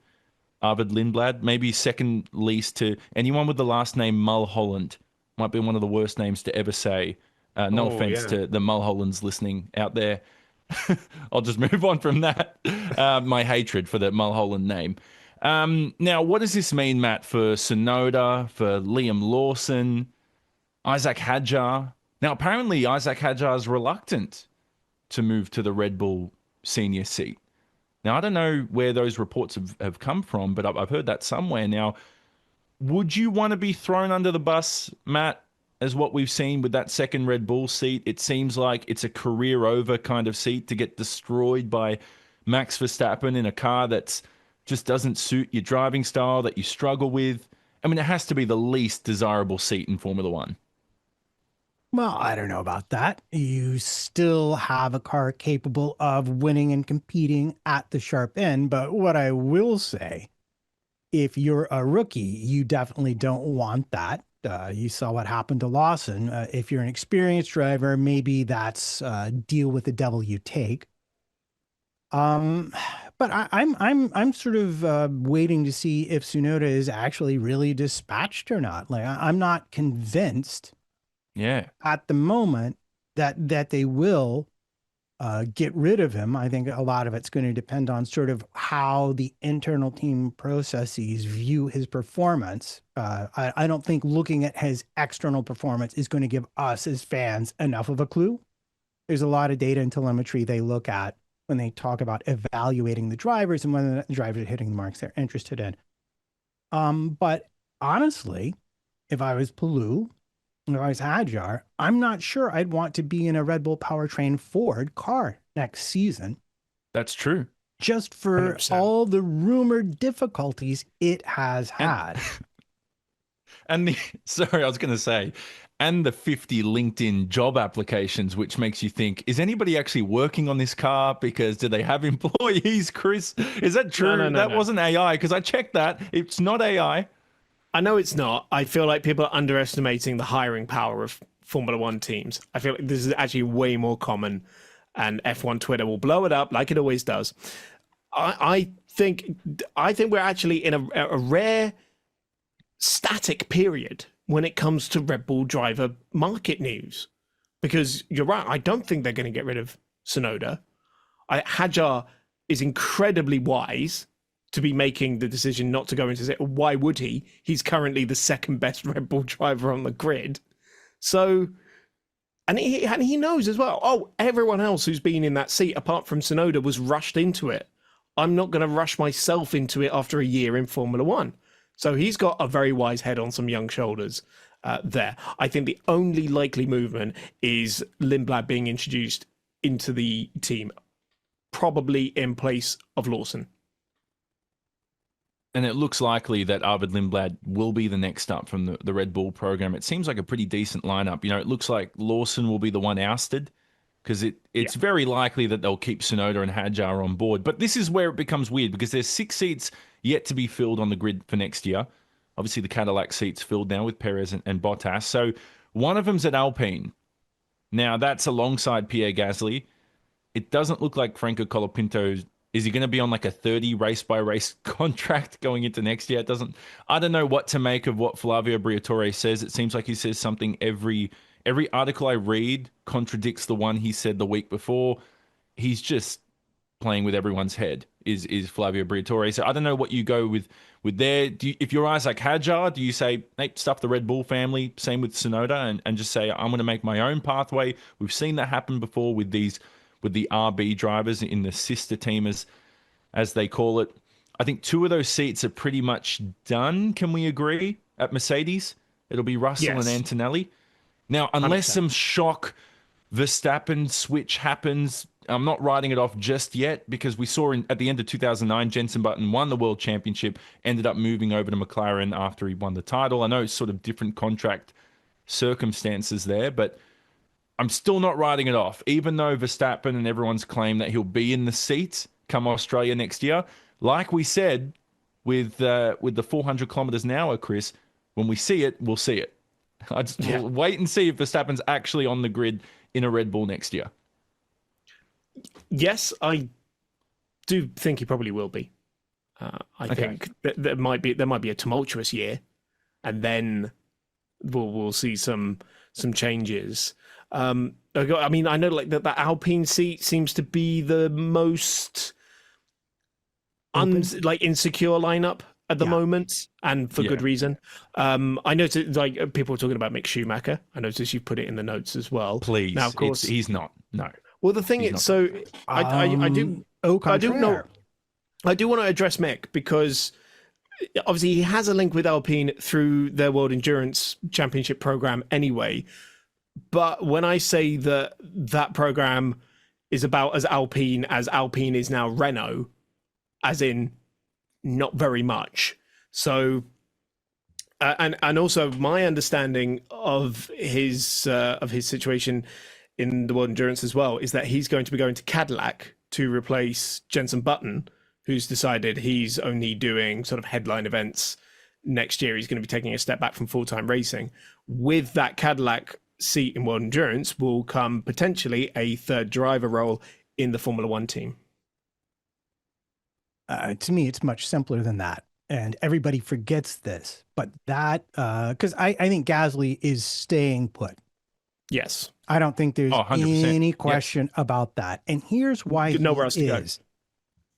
Arvid Lindblad, maybe second least to anyone with the last name Mulholland. Might be one of the worst names to ever say. No offense to the Mulhollands listening out there. I'll just move on from that. My hatred for the Mulholland name. Now, what does this mean, Matt, for Tsunoda, for Liam Lawson, Isaac Hadjar? Now, apparently Isaac Hadjar is reluctant to move to the Red Bull senior seat. Now, I don't know where those reports have come from, but I've heard that somewhere. Now, would you want to be thrown under the bus, Matt, as what we've seen with that second Red Bull seat? It seems like it's a career over kind of seat to get destroyed by Max Verstappen in a car that's just doesn't suit your driving style, that you struggle with. I mean, it has to be the least desirable seat in Formula One. Well, I don't know about that. You still have a car capable of winning and competing at the sharp end. But what I will say, if you're a rookie, you definitely don't want that. You saw what happened to Lawson. If you're an experienced driver, maybe that's deal with the devil you take. But I'm sort of waiting to see if Tsunoda is actually really dispatched or not. Like I'm not convinced Yeah. at the moment that they will get rid of him. I think a lot of it's going to depend on sort of how the internal team processes view his performance. I don't think looking at his external performance is going to give us as fans enough of a clue. There's a lot of data and telemetry they look at when they talk about evaluating the drivers and whether the drivers are hitting the marks they're interested in. But honestly, if I was Palou, if I was Hadjar, I'm not sure I'd want to be in a Red Bull powertrain Ford car next season. That's true. Just for 100%. all the rumored difficulties it has had. And sorry, I was going to say, and the 50 LinkedIn job applications, which makes you think, is anybody actually working on this car? Because do they have employees, Chris? Is that true? No, that wasn't AI, because I checked that. It's not AI. I know it's not. I feel like people are underestimating the hiring power of Formula One teams. I feel like this is actually way more common, and F1 Twitter will blow it up like it always does. I think we're actually in a rare static period when it comes to Red Bull driver market news, because you're right. I don't think they're going to get rid of Tsunoda. Hadjar is incredibly wise to be making the decision not to go into it. Why would he? He's currently the second best Red Bull driver on the grid. So, and he knows as well, oh, everyone else who's been in that seat, apart from Tsunoda, was rushed into it. I'm not going to rush myself into it after a year in Formula One. So he's got a very wise head on some young shoulders there. I think the only likely movement is Lindblad being introduced into the team, probably in place of Lawson. And it looks likely that Arvid Lindblad will be the next up from the Red Bull program. It seems like a pretty decent lineup. You know, it looks like Lawson will be the one ousted, because it's very likely that they'll keep Tsunoda and Hadjar on board. But this is where it becomes weird, because there's 6 seats yet to be filled on the grid for next year. Obviously, the Cadillac seat's filled now with Perez and Bottas. So one of them's at Alpine. Now, that's alongside Pierre Gasly. It doesn't look like Franco Colapinto. Is he going to be on like a 30 race-by-race contract going into next year? I don't know what to make of what Flavio Briatore says. It seems like he says something every article I read contradicts the one he said the week before. He's just playing with everyone's head, is Flavio Briatore. So I don't know what you go with there. If your eyes like Hadjar, do you say, hey, stuff the Red Bull family, same with Tsunoda, and just say, I'm going to make my own pathway? We've seen that happen before with the RB drivers in the sister team, as they call it. I think 2 of those seats are pretty much done. Can we agree? At Mercedes, it'll be Russell and Antonelli. Now, unless 100%. Some shock Verstappen switch happens, I'm not writing it off just yet, because we saw at the end of 2009, Jenson Button won the World Championship, ended up moving over to McLaren after he won the title. I know it's sort of different contract circumstances there, but I'm still not writing it off, even though Verstappen and everyone's claim that he'll be in the seats come Australia next year. Like we said with the 400 kilometers an hour, Chris, when we see it, we'll see it. We'll wait and see if Verstappen's actually on the grid in a Red Bull next year. Yes, I do think he probably will be. I think that there might be a tumultuous year, and then we'll see some changes. I mean, I know like that Alpine seat seems to be the most insecure lineup at the moment, and for good reason. I noticed like people were talking about Mick Schumacher. I noticed you put it in the notes as well. Please, now of course he's not. No. Well, the thing is, so I do want to address Mick, because obviously he has a link with Alpine through their World Endurance Championship program anyway. But when I say that program is about as Alpine is now Renault, as in not very much. So, and also my understanding of his situation in the World Endurance as well is that he's going to be going to Cadillac to replace Jenson Button, who's decided he's only doing sort of headline events next year. He's going to be taking a step back from full-time racing. With that Cadillac seat in World Endurance will come potentially a third driver role in the Formula One team. To me, it's much simpler than that. And everybody forgets this. But that, because I think Gasly is staying put. Yes. I don't think there's 100%. any question about that. And here's why Nowhere else to go.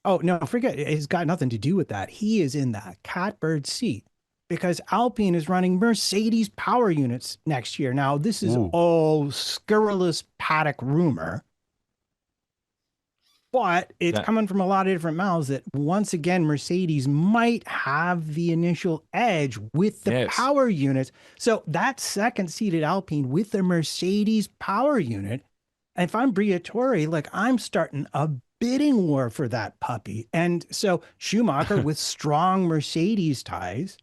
Oh, no, forget it. It's got nothing to do with that. He is in that catbird seat because Alpine is running Mercedes power units next year. Now, this is all scurrilous paddock rumor, but it's coming from a lot of different mouths that once again, Mercedes might have the initial edge with the power units. So that second seated Alpine with the Mercedes power unit, and if I'm Briatore, like I'm starting a bidding war for that puppy. And so Schumacher with strong Mercedes ties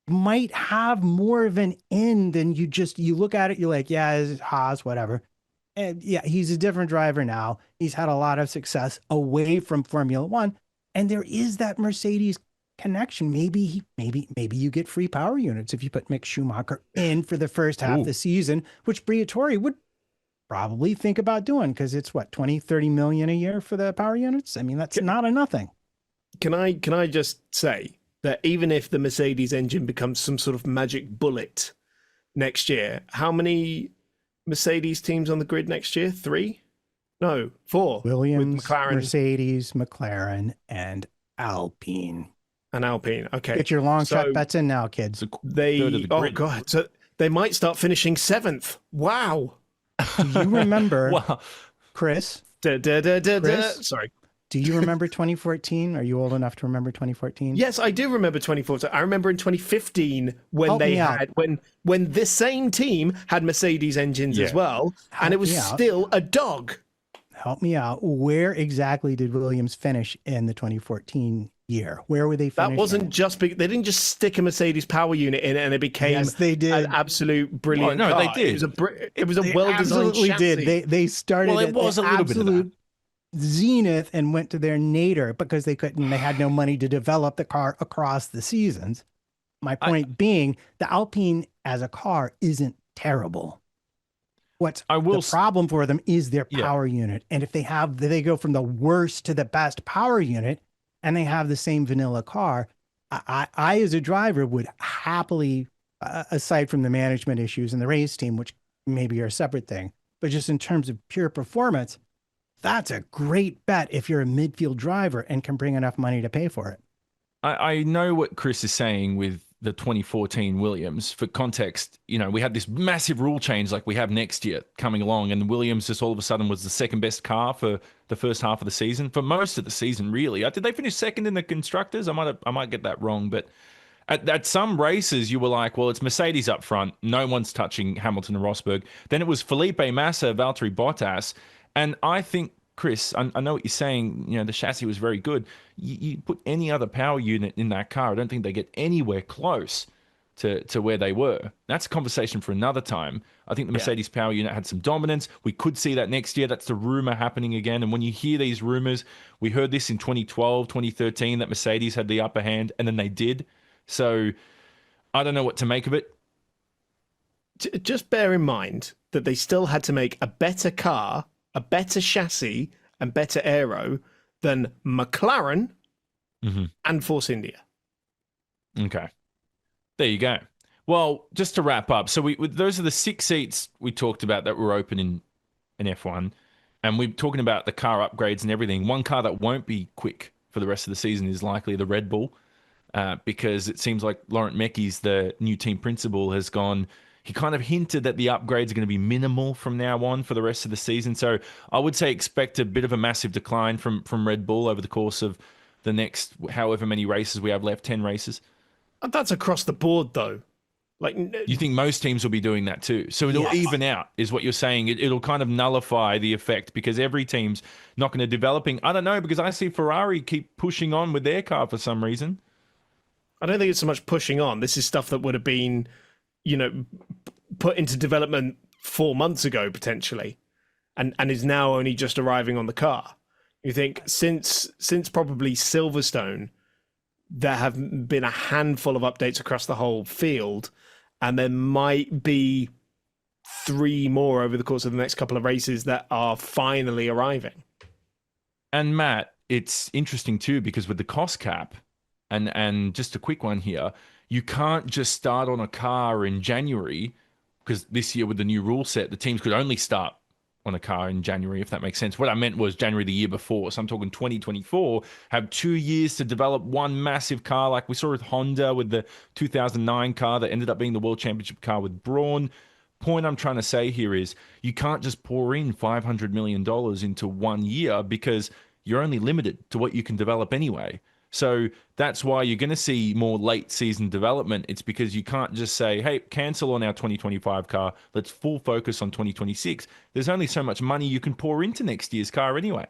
might have more of an in than you look at it, you're like, yeah, it's Haas, whatever. And yeah, he's a different driver now. He's had a lot of success away from Formula One. And there is that Mercedes connection. Maybe you get free power units if you put Mick Schumacher in for the first half of the season, which Briatore would probably think about doing because it's what, 20, 30 million a year for the power units. I mean, that's not a nothing. Can I just say that even if the Mercedes engine becomes some sort of magic bullet next year, how many Mercedes teams on the grid next year? 3? No, 4. Williams, with McLaren, Mercedes, McLaren, and Alpine. Okay. Get your long shot bets in now, kids. Oh God. So they might start finishing 7th. Wow. Do you remember, Chris? Chris? Sorry. Do you remember 2014? Are you old enough to remember 2014? Yes, I do remember 2014. I remember in 2015 when when this same team had Mercedes engines as well, and it was still a dog. Help me out. Where exactly did Williams finish in the 2014 year? Where were they finishing? That wasn't just they didn't just stick a Mercedes power unit in it and it became an absolute brilliant car. They did. It was a well-designed chassis. Did. They started it was a little bit of that. Zenith and went to their nadir because they had no money to develop the car across the seasons. My point being, the Alpine as a car isn't terrible. The problem for them is their power unit. And if they go from the worst to the best power unit and they have the same vanilla car, I as a driver would happily, aside from the management issues and the race team, which maybe are a separate thing, but just in terms of pure performance, that's a great bet if you're a midfield driver and can bring enough money to pay for it. I know what Chris is saying with the 2014 Williams. For context, we had this massive rule change like we have next year coming along, and Williams just all of a sudden was the second best car for the first half of the season, for most of the season, really. Did they finish second in the constructors? I might get that wrong, but at some races, you were like, well, it's Mercedes up front. No one's touching Hamilton and Rosberg. Then it was Felipe Massa, Valtteri Bottas. And I think, Chris, I know what you're saying. The chassis was very good. You put any other power unit in that car, I don't think they get anywhere close to where they were. That's a conversation for another time. I think the Mercedes power unit had some dominance. We could see that next year. That's the rumor happening again. And when you hear these rumors, we heard this in 2012, 2013, that Mercedes had the upper hand, and then they did. So I don't know what to make of it. Just bear in mind that they still had to make a better car, a better chassis, and better aero than McLaren and Force India. Okay. There you go. Well, just to wrap up, so those are the 6 seats we talked about that were open in F1, and we're talking about the car upgrades and everything. One car that won't be quick for the rest of the season is likely the Red Bull, because it seems like Laurent Mekies, the new team principal, has gone. He kind of hinted that the upgrades are going to be minimal from now on for the rest of the season. So I would say expect a bit of a massive decline from Red Bull over the course of the next however many races we have left, 10 races. That's across the board, though. You think most teams will be doing that too? So it'll even out, is what you're saying. It'll kind of nullify the effect because every team's not going to developing. I don't know, because I see Ferrari keep pushing on with their car for some reason. I don't think it's so much pushing on. This is stuff that would have been, put into development 4 months ago, potentially, and is now only just arriving on the car. You think since probably Silverstone, there have been a handful of updates across the whole field, and there might be 3 more over the course of the next couple of races that are finally arriving. And Matt, it's interesting too, because with the cost cap, and just a quick one here, you can't just start on a car in January because this year with the new rule set, the teams could only start on a car in January, if that makes sense. What I meant was January the year before. So I'm talking 2024, have 2 years to develop one massive car, like we saw with Honda with the 2009 car that ended up being the World Championship car with Brawn. Point I'm trying to say here is you can't just pour in $500 million into 1 year because you're only limited to what you can develop anyway. So that's why you're going to see more late season development. It's because you can't just say, hey, cancel on our 2025 car. Let's full focus on 2026. There's only so much money you can pour into next year's car anyway.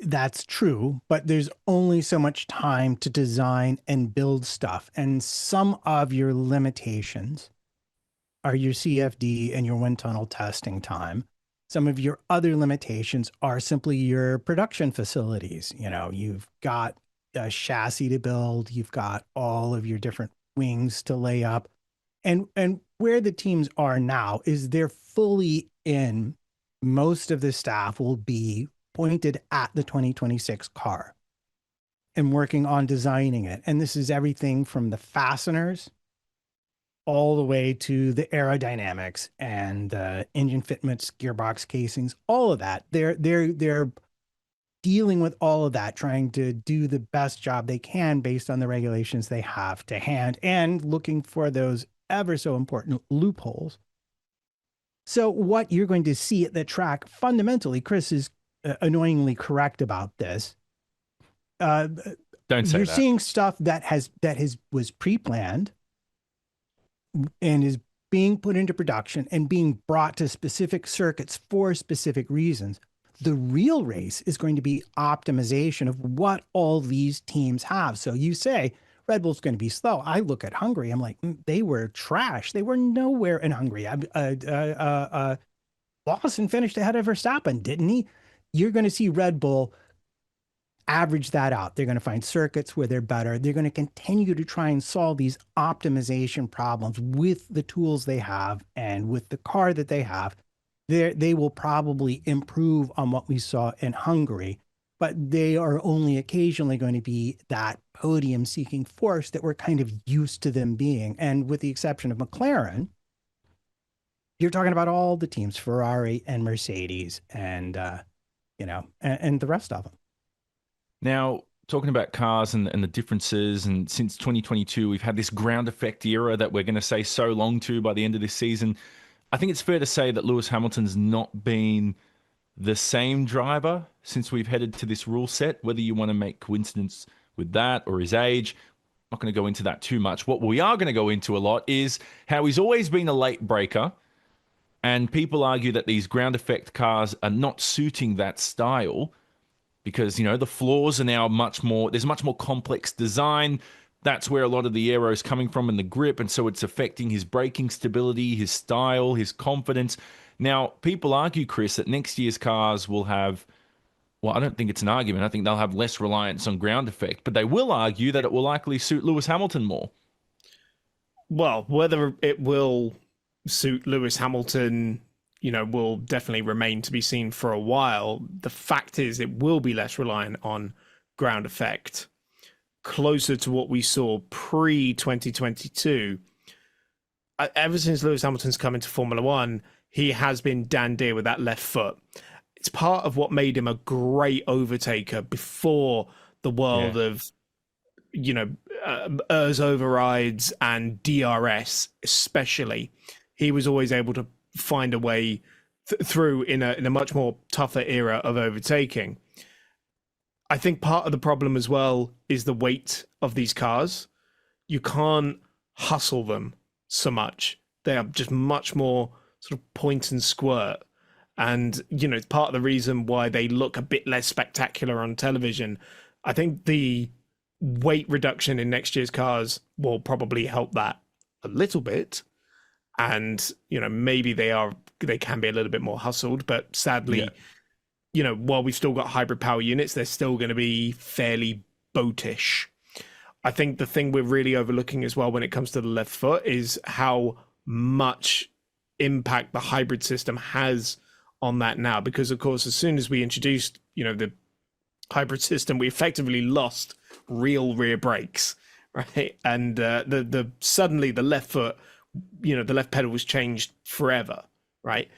That's true, but there's only so much time to design and build stuff. And some of your limitations are your CFD and your wind tunnel testing time. Some of your other limitations are simply your production facilities. You know, you've got a chassis to build, you've got all of your different wings to lay up. And where the teams are now is they're fully in. Most of the staff will be pointed at the 2026 car and working on designing it. And this is everything from the fasteners all the way to the aerodynamics and engine fitments, gearbox casings, all of that. They're dealing with all of that, trying to do the best job they can based on the regulations they have to hand and looking for those ever so important loopholes. So what you're going to see at the track, fundamentally, Chris is annoyingly correct about this. Don't say you're that. seeing stuff that was pre-planned and is being put into production and being brought to specific circuits for specific reasons. The real race is going to be optimization of what all these teams have. So you say Red Bull's going to be slow. I look at Hungary. I'm like, they were trash. They were nowhere in Hungary. Lawson finished ahead of Verstappen, didn't he? You're going to see Red Bull average that out. They're going to find circuits where they're better. They're going to continue to try and solve these optimization problems with the tools they have and with the car that they have. They will probably improve on what we saw in Hungary, but they are only occasionally going to be that podium seeking force that we're kind of used to them being. And with the exception of McLaren, you're talking about all the teams, Ferrari and Mercedes and the rest of them. Now, talking about cars and the differences, and since 2022, we've had this ground effect era that we're going to say so long to by the end of this season. I think it's fair to say that Lewis Hamilton's not been the same driver since we've headed to this rule set, whether you want to make coincidence with that or his age. I'm not going to go into that too much. What we are going to go into a lot is how he's always been a late breaker, and people argue that these ground effect cars are not suiting that style, because, the floors are now there's much more complex design. That's where a lot of the aero is coming from in the grip. And so it's affecting his braking stability, his style, his confidence. Now, people argue, Chris, that next year's cars will have, well, I don't think it's an argument. I think they'll have less reliance on ground effect, but they will argue that it will likely suit Lewis Hamilton more. Well, whether it will suit Lewis Hamilton, will definitely remain to be seen for a while. The fact is it will be less reliant on ground effect, closer to what we saw pre-2022. Ever since Lewis Hamilton's come into Formula One, he has been dan deer with that left foot. It's part of what made him a great overtaker before the world of, ERS overrides and DRS especially. He was always able to find a way through in a much more tougher era of overtaking. I think part of the problem as well is the weight of these cars. You can't hustle them so much. They are just much more sort of point and squirt. And, it's part of the reason why they look a bit less spectacular on television. I think the weight reduction in next year's cars will probably help that a little bit. And, maybe they can be a little bit more hustled, but sadly, while we've still got hybrid power units, they're still going to be fairly boatish. I think the thing we're really overlooking as well when it comes to the left foot is how much impact the hybrid system has on that now. Because, of course, as soon as we introduced, the hybrid system, we effectively lost real rear brakes, right? And suddenly the left foot the left pedal was changed forever, right?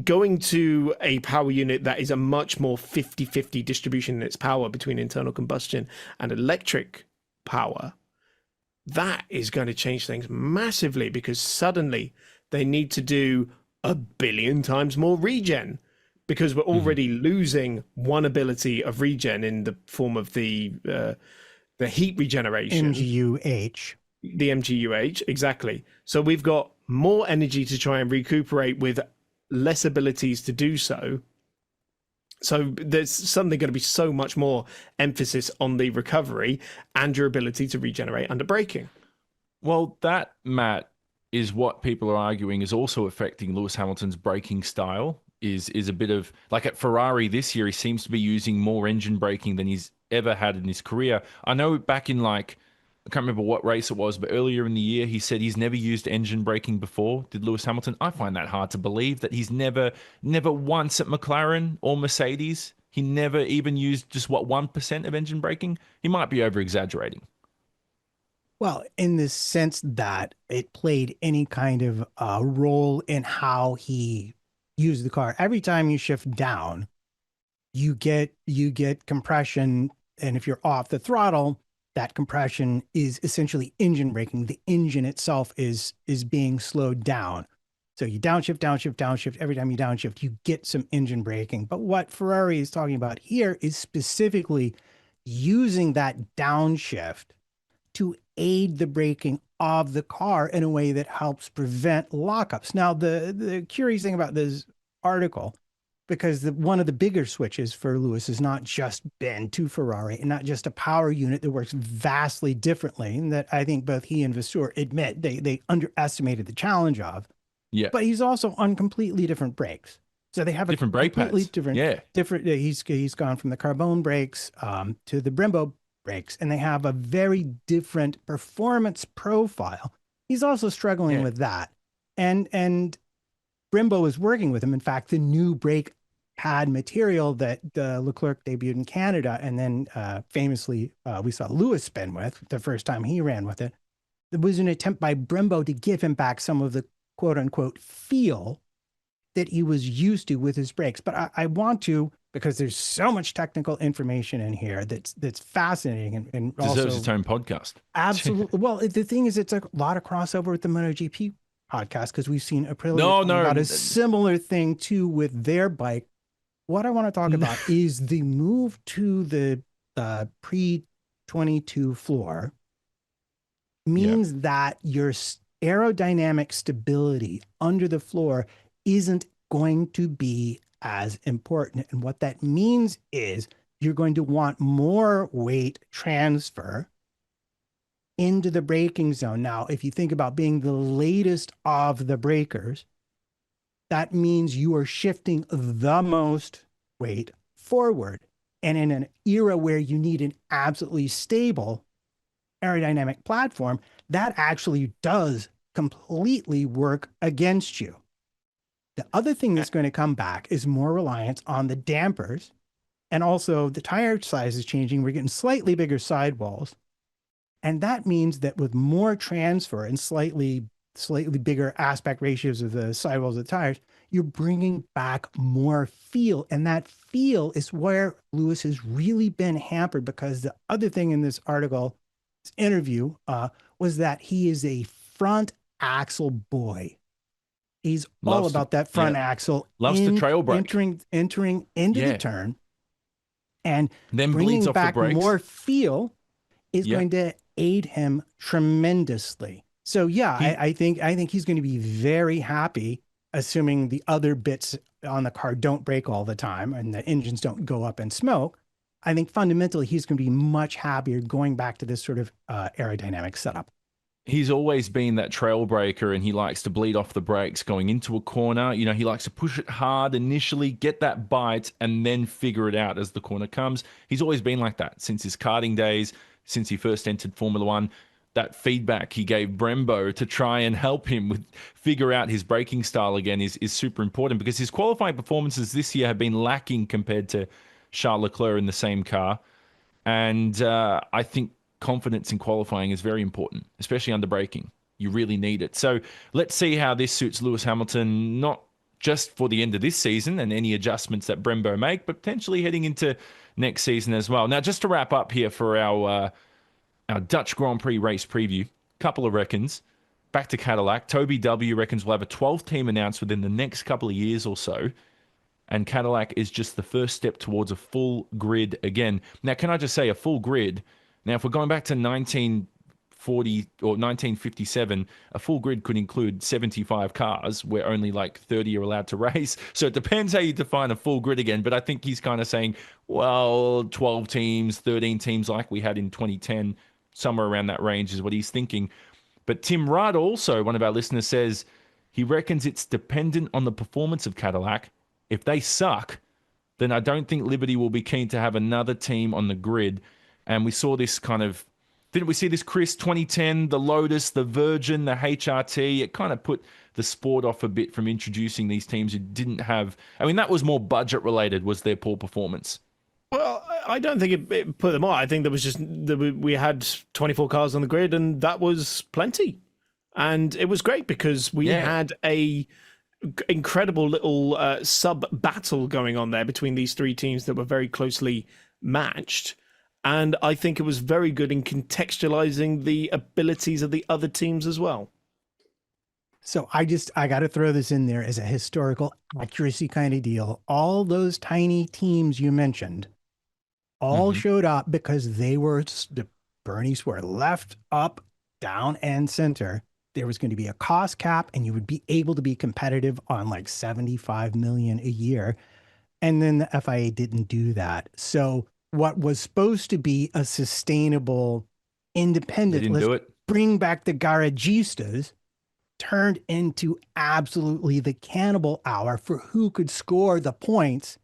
Going to a power unit that is a much more 50-50 distribution in its power between internal combustion and electric power, that is going to change things massively, because suddenly they need to do 1 billion times more regen, because we're already losing one ability of regen in the form of the heat regeneration. MGUH. The MGUH, exactly. So we've got more energy to try and recuperate with less abilities to do so. So there's suddenly going to be so much more emphasis on the recovery and your ability to regenerate under braking. Well, that, Matt, is what people are arguing is also affecting Lewis Hamilton's braking style. Is a bit of, like at Ferrari this year, he seems to be using more engine braking than he's ever had in his career. I know back in I can't remember what race it was, but earlier in the year, he said he's never used engine braking before. Did Lewis Hamilton? I find that hard to believe, that he's never once at McLaren or Mercedes, he never even used just 1% of engine braking. He might be over exaggerating. Well, in the sense that it played any kind of role in how he used the car. Every time you shift down, you get compression, and if you're off the throttle, that compression is essentially engine braking. The engine itself is being slowed down. So you downshift, downshift, downshift. Every time you downshift, you get some engine braking. But what Ferrari is talking about here is specifically using that downshift to aid the braking of the car in a way that helps prevent lockups. Now, the curious thing about this article, because one of the bigger switches for Lewis has not just been to Ferrari and not just a power unit that works vastly differently, and that I think both he and Vasseur admit they underestimated the challenge of. Yeah. But he's also on completely different brakes. So they have different brake completely pads. different. He's gone from the carbone brakes to the Brembo brakes, and they have a very different performance profile. He's also struggling with that. And Brembo is working with him. In fact, the new brake pad material that Leclerc debuted in Canada, and then famously we saw Lewis spin with the first time he ran with it, there was an attempt by Brembo to give him back some of the quote unquote feel that he was used to with his brakes. But I want to, because there's so much technical information in here that's fascinating and deserves also its own podcast. Absolutely. Well, the thing is, it's a lot of crossover with the MotoGP podcast, because we've sseen Aprilia about a similar thing too with their bike. What I want to talk about is the move to the pre-22 floor means that your aerodynamic stability under the floor isn't going to be as important. And what that means is you're going to want more weight transfer into the braking zone. Now, if you think about being the latest of the brakers, that means you are shifting the most weight forward. And in an era where you need an absolutely stable aerodynamic platform, that actually does completely work against you. The other thing that's going to come back is more reliance on the dampers, and also the tire size is changing. We're getting slightly bigger sidewalls. And that means that with more transfer and slightly bigger aspect ratios of the sidewalls of the tires, you're bringing back more feel. And that feel is where Lewis has really been hampered, because the other thing in this article, this interview, was that he is a front axle boy. He's all about that front axle. Loves to trail brake. Entering into the turn, and then bringing back more feel is going to aid him tremendously. So I think he's going to be very happy, assuming the other bits on the car don't break all the time and the engines don't go up in smoke. I think fundamentally he's going to be much happier going back to this sort of aerodynamic setup. He's always been that trail breaker, and he likes to bleed off the brakes going into a corner. You know, he likes to push it hard initially, get that bite, and then figure it out as the corner comes. He's always been like that since his karting days, since he first entered Formula One. That feedback he gave Brembo to try and help him figure out his braking style again is super important, because his qualifying performances this year have been lacking compared to Charles Leclerc in the same car. And I think confidence in qualifying is very important, especially under braking. you really need it. So let's see how this suits Lewis Hamilton, not just for the end of this season and any adjustments that Brembo make, but potentially heading into next season as well. Now, just to wrap up here for our Dutch Grand Prix race preview, couple of reckons. Back to Cadillac. Toby W reckons we'll have a 12th team announced within the next couple of years or so. And Cadillac is just the first step towards a full grid again. Now, can I just say a full grid? Now, if we're going back to 1940 or 1957, a full grid could include 75 cars where only like 30 are allowed to race. So it depends how you define a full grid again. But I think he's kind of saying, well, 12 teams, 13 teams like we had in 2010, somewhere around that range is what he's thinking. But Tim Rudd also, one of our listeners, says he reckons it's dependent on the performance of Cadillac. If they suck, then I don't think Liberty will be keen to have another team on the grid. And we saw this didn't we see this, Chris, 2010, the Lotus, the Virgin, the HRT? It kind of put the sport off a bit from introducing these teams who didn't have, that was more budget related, was their poor performance. Well, I don't think it put them on. I think there was just, we had 24 cars on the grid and that was plenty. And it was great because we had a incredible little sub battle going on there between these three teams that were very closely matched, and I think it was very good in contextualizing the abilities of the other teams as well. So I got to throw this in there as a historical accuracy kind of deal. All those tiny teams you mentioned all showed up because the Bernies were left, up, down, and center. There was going to be a cost cap and you would be able to be competitive on like 75 million a year. And then the FIA didn't do that. So what was supposed to be a sustainable independent, let's bring back the garagistas, turned into absolutely the cannibal hour for who could score the points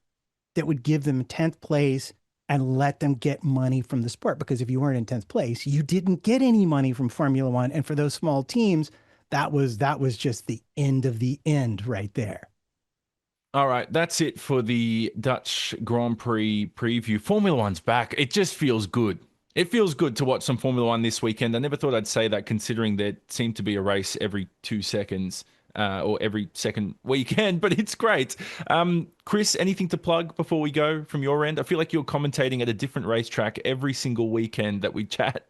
that would give them 10th place and let them get money from the sport. Because if you weren't in 10th place, you didn't get any money from Formula One. And for those small teams, that was just the end of the end right there. All right, that's it for the Dutch Grand Prix preview. Formula One's back. It just feels good. It feels good to watch some Formula One this weekend. I never thought I'd say that, considering there seemed to be a race every 2 seconds. Or every second weekend, but it's great. Chris, anything to plug before we go from your end? I feel like you're commentating at a different racetrack every single weekend that we chat.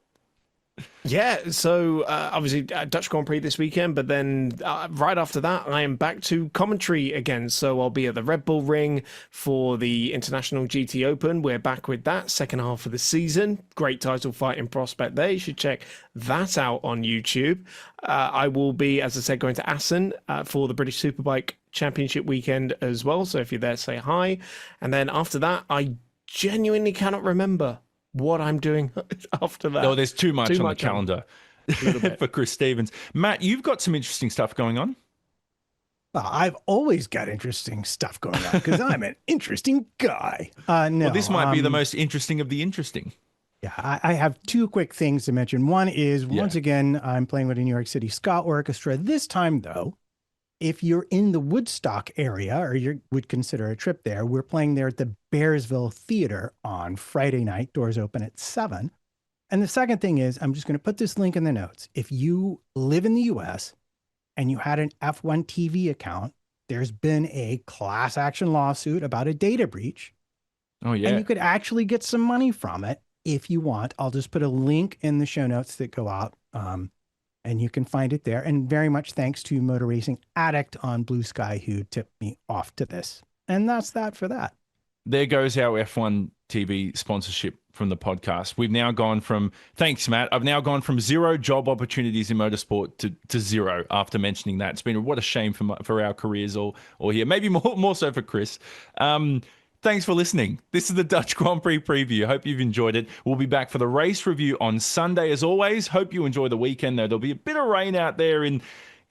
Yeah, so obviously Dutch Grand Prix this weekend, but then right after that, I am back to commentary again. So I'll be at the Red Bull Ring for the International GT Open. We're back with that second half of the season. Great title fight in prospect there. You should check that out on YouTube. I will be, as I said, going to Assen for the British Superbike Championship weekend as well. So if you're there, say hi. And then after that, I genuinely cannot remember what I'm doing after that. Oh, there's too much on the calendar for Chris Stevens. Matt, you've got some interesting stuff going on. Well, I've always got interesting stuff going on because I'm an interesting guy. No, well, this might be the most interesting of the interesting. Yeah, I have two quick things to mention. One is, once again, I'm playing with a New York City ska orchestra. This time, though, if you're in the Woodstock area, or you would consider a trip there, we're playing there at the Bearsville Theater on Friday night. Doors open at 7. And the second thing is, I'm just going to put this link in the notes. If you live in the US and you had an F1 TV account, there's been a class action lawsuit about a data breach. Oh, yeah. And you could actually get some money from it if you want. I'll just put a link in the show notes that go out. And you can find it there. And very much thanks to Motor Racing Addict on Blue Sky, who tipped me off to this. And that's that for that. There goes our F1 TV sponsorship from the podcast. We've now gone from, thanks, Matt. I've now gone from 0 job opportunities in motorsport to 0 after mentioning that. It's been what a shame for our careers all here. Maybe more so for Chris. Thanks for listening. This is the Dutch Grand Prix preview. Hope you've enjoyed it. We'll be back for the race review on Sunday, as always. Hope you enjoy the weekend, though. There'll be a bit of rain out there in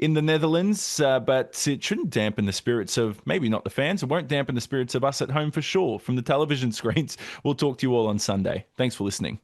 the Netherlands, but it shouldn't dampen the spirits of, maybe not the fans. It won't dampen the spirits of us at home for sure from the television screens. We'll talk to you all on Sunday. Thanks for listening.